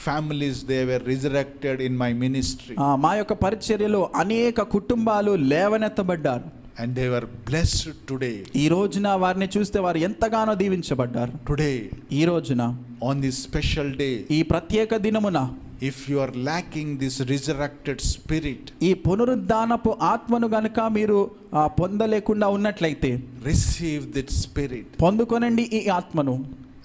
Speaker 2: families, they were resurrected in my ministry,
Speaker 1: మా యొక్క పరిచర్యలో అనేక కుటుంబాలు లేవనెత్తబడ్డారు.
Speaker 2: and they were blessed today.
Speaker 1: ఈ రోజున వారిని చూస్తే వారు ఎంతగానో దీవించబడ్డారు.
Speaker 2: Today,
Speaker 1: ఈ రోజున
Speaker 2: on this special day,
Speaker 1: ఈ ప్రత్యేక దినమున
Speaker 2: if you are lacking this resurrected spirit,
Speaker 1: ఈ పునరుద్ధానపు ఆత్మను గనుక మీరు పొందలేకుండా ఉన్నట్లయితే
Speaker 2: receive that spirit,
Speaker 1: పొందుకొనండి ఈ ఆత్మను.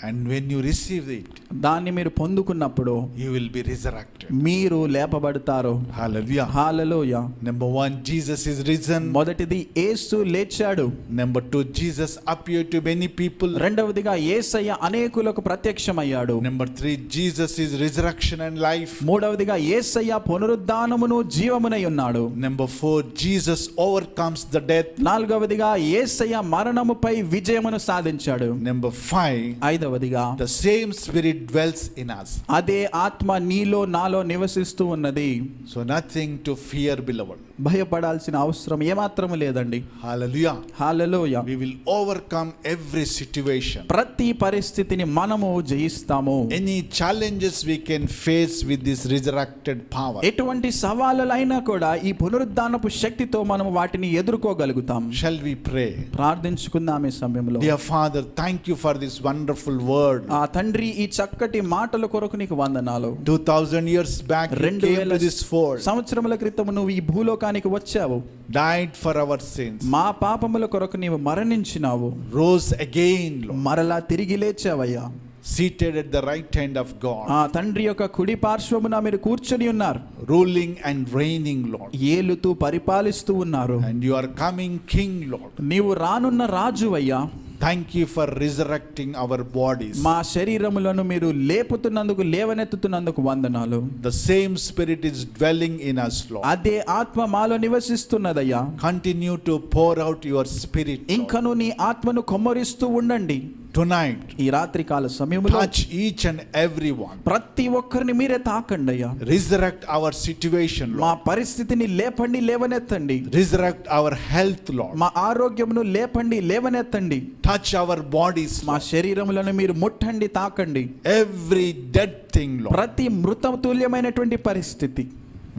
Speaker 2: and when you receive it,
Speaker 1: దాన్ని మీరు పొందుకున్నప్పుడు
Speaker 2: you will be resurrected.
Speaker 1: మీరు లేపబడతారు.
Speaker 2: Hallelujah.
Speaker 1: Hallelujah.
Speaker 2: Number 1, Jesus is risen.
Speaker 1: మొదటిది యేసు లేచాడు.
Speaker 2: Number 2, Jesus appeared to many people.
Speaker 1: రెండవదిగా యేసయ్య అనేకులకు ప్రత్యక్షమయ్యాడు.
Speaker 2: Number 3, Jesus is resurrection and life.
Speaker 1: మూడవదిగా యేసయ్య పునరుద్ధానమును జీవమునై ఉన్నాడు.
Speaker 2: Number 4, Jesus overcomes the death.
Speaker 1: నాలుగవదిగా యేసయ్య మరణముపై విజయమును సాధించాడు.
Speaker 2: Number 5,
Speaker 1: ఐదవదిగా
Speaker 2: the same spirit dwells in us.
Speaker 1: అదే ఆత్మ నీలో నాలో నివసిస్తూ ఉన్నది.
Speaker 2: So nothing to fear, beloved.
Speaker 1: భయపడాల్సిన అవసరం ఏమాత్రము లేదండి.
Speaker 2: Hallelujah.
Speaker 1: Hallelujah.
Speaker 2: We will overcome every situation.
Speaker 1: ప్రతి పరిస్థితిని మనము జయిస్తాము.
Speaker 2: Any challenges we can face with this resurrected power.
Speaker 1: ఎటువంటి సవాళ్ళైనా కూడా ఈ పునరుద్ధానపు శక్తితో మనం వాటిని ఎదుర్కోగలుగుతాం.
Speaker 2: Shall we pray?
Speaker 1: ప్రార్థించుకుందాం ఈ సమయంలో.
Speaker 2: Dear Father, thank you for this wonderful word.
Speaker 1: ఆ తండ్రి, ఈ చక్కటి మాటల కొరకు నీకు వందనాలు.
Speaker 2: 2000 years back you came to this world,
Speaker 1: సంవత్సరముల క్రితం నువ్వు ఈ భూలోకానికి వచ్చావు.
Speaker 2: died for our sins,
Speaker 1: మా పాపముల కొరకు నీవు మరణించినావు.
Speaker 2: rose again, Lord,
Speaker 1: మరలా తిరిగి లేచావయ్యా.
Speaker 2: seated at the right hand of God,
Speaker 1: ఆ తండ్రి యొక్క కుడి పార్శ్వమున మీరు కూర్చొని ఉన్నారు.
Speaker 2: ruling and reigning, Lord,
Speaker 1: ఏలుతూ పరిపాలిస్తూ ఉన్నారు.
Speaker 2: and you are coming King, Lord.
Speaker 1: నీవు రానున్న రాజువయ్యా.
Speaker 2: Thank you for resurrecting our bodies.
Speaker 1: మా శరీరములను మీరు లేపుతున్నందుకు, లేవనెత్తుతున్నందుకు వందనాలు.
Speaker 2: The same Spirit is dwelling in us, Lord.
Speaker 1: అదే ఆత్మ మాలో నివసిస్తున్నదయ్యా.
Speaker 2: Continue to pour out your Spirit, Lord.
Speaker 1: ఇంకను నీ ఆత్మను కొమ్మరిస్తూ ఉండండి.
Speaker 2: Tonight,
Speaker 1: ఈ రాత్రి కాల సమయంలో
Speaker 2: touch each and every one.
Speaker 1: ప్రతి ఒక్కరిని మీరే తాకండి అయ్యా.
Speaker 2: Resurrect our situation,
Speaker 1: మా
Speaker 2: Lord.
Speaker 1: పరిస్థితిని లేపండి, లేవనెత్తండి.
Speaker 2: Resurrect our health, Lord.
Speaker 1: మా ఆరోగ్యమును లేపండి, లేవనెత్తండి.
Speaker 2: Touch our bodies,
Speaker 1: మా
Speaker 2: Lord.
Speaker 1: శరీరములను మీరు ముట్టండి, తాకండి.
Speaker 2: Every dead thing, Lord,
Speaker 1: ప్రతి మృతతుల్యమైనటువంటి పరిస్థితి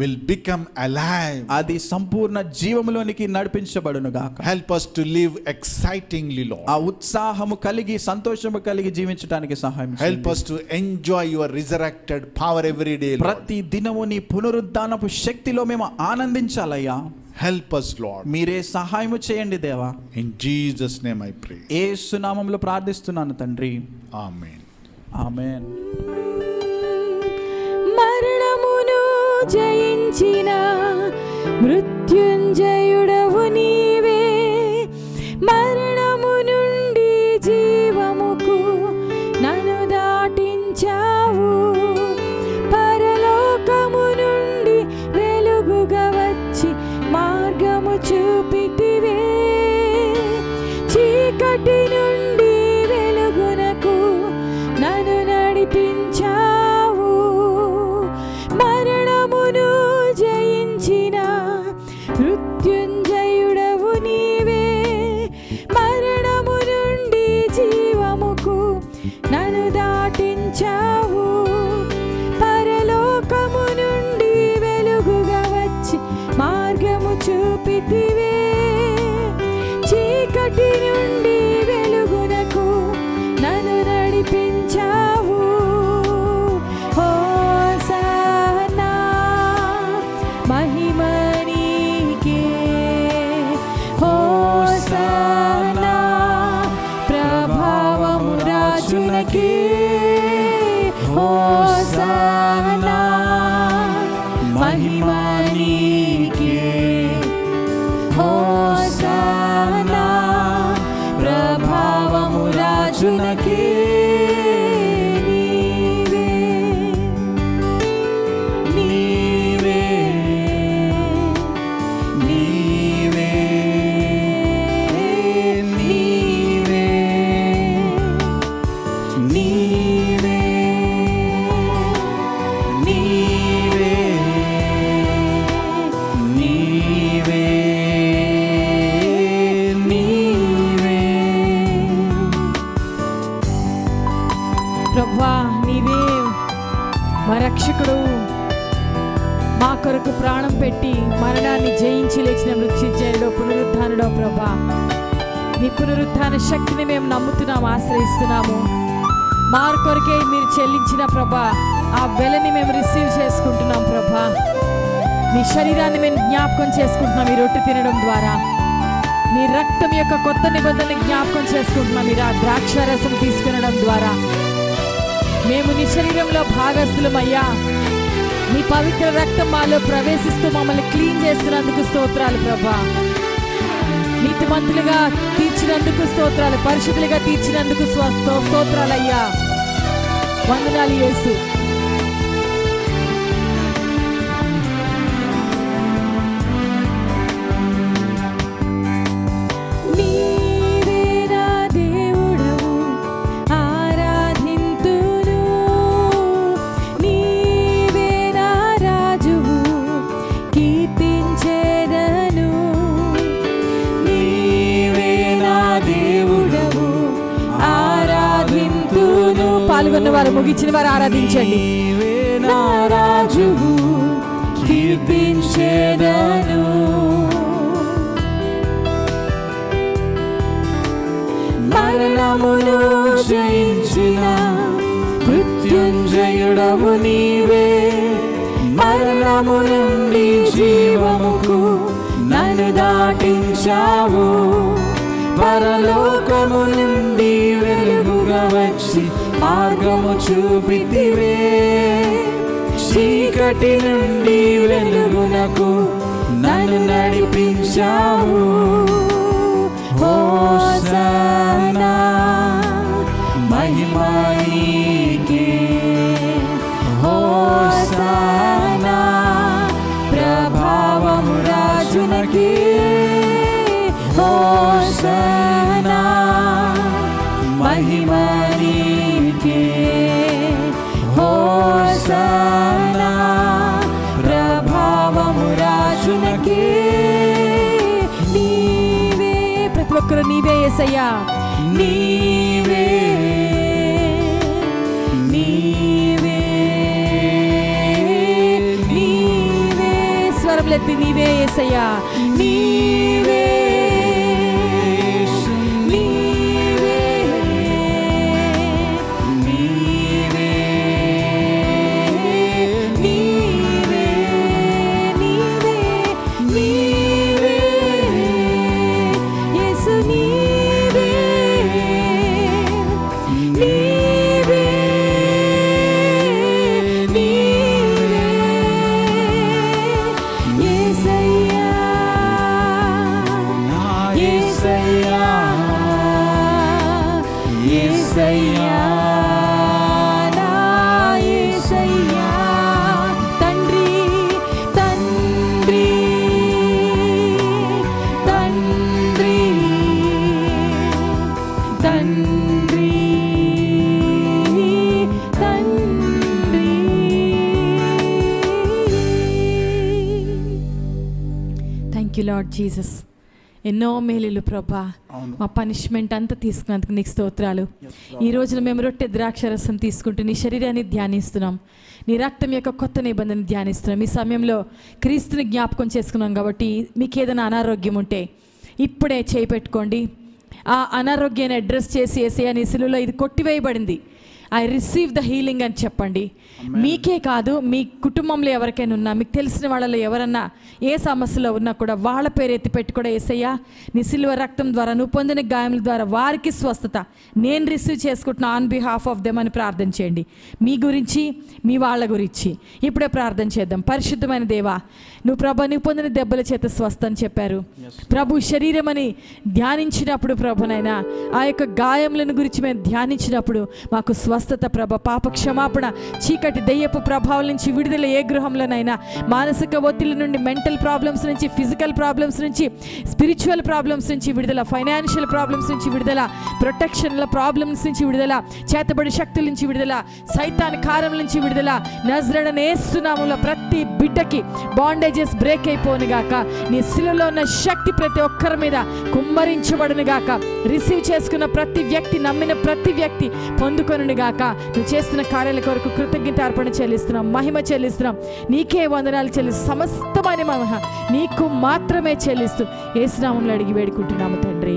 Speaker 2: will become alive.
Speaker 1: అది సంపూర్ణ జీవములోనికి నడిపించబడును గాక.
Speaker 2: Help us to live excitingly, Lord.
Speaker 1: ఆ ఉత్సాహము కలిగి, సంతోషము కలిగి జీవించడానికి సహాయం చేయండి.
Speaker 2: Help us to enjoy your resurrected power every day, Lord.
Speaker 1: ప్రతి దినము నీ పునరుద్ధానపు శక్తిలో మేము ఆనందించాలయ్యా.
Speaker 2: Help us, Lord.
Speaker 1: మీరే సహాయము చేయండి దేవా.
Speaker 2: In Jesus' name I pray.
Speaker 1: యేసు నామములో ప్రార్థిస్తున్నాను తండ్రి.
Speaker 2: Amen.
Speaker 1: ఆమేన్.
Speaker 3: మరణమును జయించిన మృత్యుంజయుడవు నీవే, మరణము నుండి జీవముకు నన్ను దాటించావు, పరలోకము నుండి వెలుగుగా వచ్చి మార్గము చూపితివే, చీకటి నుండి వెలుగునకు నన్ను నడిపించావు, మరణమును జయించిన మృత్యుంజయుడవు నీవే, మరణము నుండి జీవముకు నన్ను దాటించావు, పరలోకము నుండి వెలుగుగా వచ్చి మార్గము చూపితివే, చీకటి నుండి వెలుగునకు నన్ను నడిపించావు. హోసన్నా మహిమ నీకే, హోసన్నా ప్రభావము రాజునకే, హోసన్నా మహిమ నీకే, హోసన్నా ప్రభావము రాజునకే. నీవే, నీవే, నీవే, నీవే, నీవే, నీవే, నీవే. ప్రభువా, నీవే మా రక్షకుడు, మా కొరకు ప్రాణం పెట్టి మరణాన్ని జయించి లేచిన మృత్యుంజయుడో, పునరుద్ధానుడో ప్రభా, నీ పునరుద్ధాన శక్తిని మేము నమ్ముతున్నాము, ఆశ్రయిస్తున్నాము. మా కొరకే మీరు చెల్లించిన ప్రభా ఆ వెలని మేము రిసీవ్ చేసుకుంటున్నాం ప్రభా. నీ శరీరాన్ని మేము జ్ఞాపకం చేసుకుంటున్నాం ఈ రొట్టె తినడం ద్వారా. నీ రక్తం యొక్క కొత్త నిబంధనని జ్ఞాపకం చేసుకుంటున్నాం మీరు ఆ ద్రాక్షారసం తీసుకునడం ద్వారా. మేము నీ శరీరంలో భాగస్థులమయ్యా. నీ పవిత్ర రక్తం మాలో ప్రవేశిస్తూ మమ్మల్ని క్లీన్ చేస్తున్నందుకు స్తోత్రాలు ప్రభా. నీతిమంతులుగా తీర్చినందుకు స్తోత్రాలు, పరిశుద్ధులుగా తీర్చినందుకు స్తోత్రాలయ్యా. వందనాలు యేసు. నీవే నా దేవుడవు ఆరాధింతును, నీవే నా రాజువు కీర్తించెదను, నీవే నా దేవుడవు ఆరాధింతును. పాల్గొన్న వారు, ముగించిన వారు ఆరాధించండి. నా రాజువు కీర్తించెదను, మరణమును జయించిన మృత్యుంజయుడవు నీవే, మరణము నుండి జీవముకు నన్ను దాటించావు, పరలోకము నుండి వెలుగుగా వచ్చి మార్గము చూపితివే, చీకటి నుండి వెలుగునకు నన్ను నడిపించావు. హోసన్నా హోసన్నా మహిమ నీకే, హోసన్నా ప్రభావము రాజునకే. నీవే, ప్రతి ఒక్కరు నీవే యేసయ్యా, నీవే నీవే నీవే, స్వరములెత్తి నీవే యేసయ్యా, నీవే నీవే నీవే నీవే నీవే నీవే యేసు, నీవే నీవే నీవే యేసయ్యా, యేసయ్యా యేసయ్యా నా యేసయ్యా. తండ్రి తండ్రి తండ్రి తండ్రి తండ్రి. Thank you lord Jesus. ఎన్నో మేలులు ప్రభా, మా పనిష్మెంట్ అంతా తీసుకున్నందుకు నీకు స్తోత్రాలు. ఈ రోజున మేము రొట్టె ద్రాక్షరసం తీసుకుంటూ నీ శరీరాన్ని ధ్యానిస్తున్నాం, నీ రక్తం యొక్క కొత్త నిబంధన ధ్యానిస్తున్నాం. ఈ సమయంలో క్రీస్తుని జ్ఞాపకం చేసుకున్నాం కాబట్టి మీకు ఏదైనా అనారోగ్యం ఉంటే ఇప్పుడే చేయి పెట్టుకోండి. ఆ అనారోగ్యాన్ని అడ్రస్ చేసి యేసయ్యా నీ శిలువలో ఇది కొట్టివేయబడింది, ఐ రిసీవ్ ద హీలింగ్ అని చెప్పండి. మీకే కాదు, మీ కుటుంబంలో ఎవరికైనా ఉన్నా, మీకు తెలిసిన వాళ్ళలో ఎవరన్నా ఏ సమస్యలో ఉన్నా కూడా వాళ్ళ పేరు ఎత్తి పెట్టి కూడా యేసయ్యా నీ సిలువ రక్తం ద్వారా నువ్వు పొందిన గాయముల ద్వారా వారికి స్వస్థత నేను రిసీవ్ చేసుకుంటున్నా ఆన్ బిహాఫ్ ఆఫ్ దెమ్ అని ప్రార్థన చేయండి. మీ గురించి, మీ వాళ్ళ గురించి ఇప్పుడే ప్రార్థన చేద్దాం. పరిశుద్ధమైన దేవా, నువ్వు ప్రభా నువ్వు పొందిన దెబ్బల చేత స్వస్థ అని చెప్పారు ప్రభు. శరీరం అని ధ్యానించినప్పుడు ప్రభునైనా ఆ యొక్క గాయములను గురించి మేము ధ్యానించినప్పుడు మాకు స్వస్థత ప్రభ, పాప క్షమాపణ, చీకటి దెయ్యపు ప్రభావం నుంచి విడుదల. ఏ గృహంలోనైనా మానసిక ఒత్తిడి నుండి, మెంటల్ ప్రాబ్లమ్స్ నుంచి, ఫిజికల్ ప్రాబ్లమ్స్ నుంచి, స్పిరిచువల్ ప్రాబ్లమ్స్ నుంచి విడుదల, ఫైనాన్షియల్ ప్రాబ్లమ్స్ నుంచి విడుదల, ప్రొటెక్షన్ల ప్రాబ్లమ్స్ నుంచి విడుదల, చేతబడి శక్తుల నుంచి విడుదల, సైతాన్ కారం నుంచి విడుదల. నజరేయుడైన యేసు నామములో ప్రతి బిడ్డకి బాండేజెస్ బ్రేక్ అయిపోను గాక. నీ శిలువలో ఉన్న శక్తి ప్రతి ఒక్కరి మీద కుమ్మరించబడును గాక. రిసీవ్ చేసుకున్న ప్రతి వ్యక్తి, నమ్మిన ప్రతి వ్యక్తి పొందుకొనును గాక. నువ్వు చేస్తున్న కార్యాల కొరకు కృతజ్ఞత అర్పణ చెల్లిస్తున్నాం, మహిమ చెల్లిస్తున్నాం. నీకే వందనాలు చెల్లిస్తూ సమస్తమైన మహిమ నీకు మాత్రమే చెల్లిస్తూ యేసు నామములో అడిగి వేడుకుంటున్నాము తండ్రి.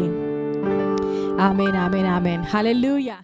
Speaker 3: ఆమేన్ ఆమేన్ ఆమేన్. హల్లెలూయా.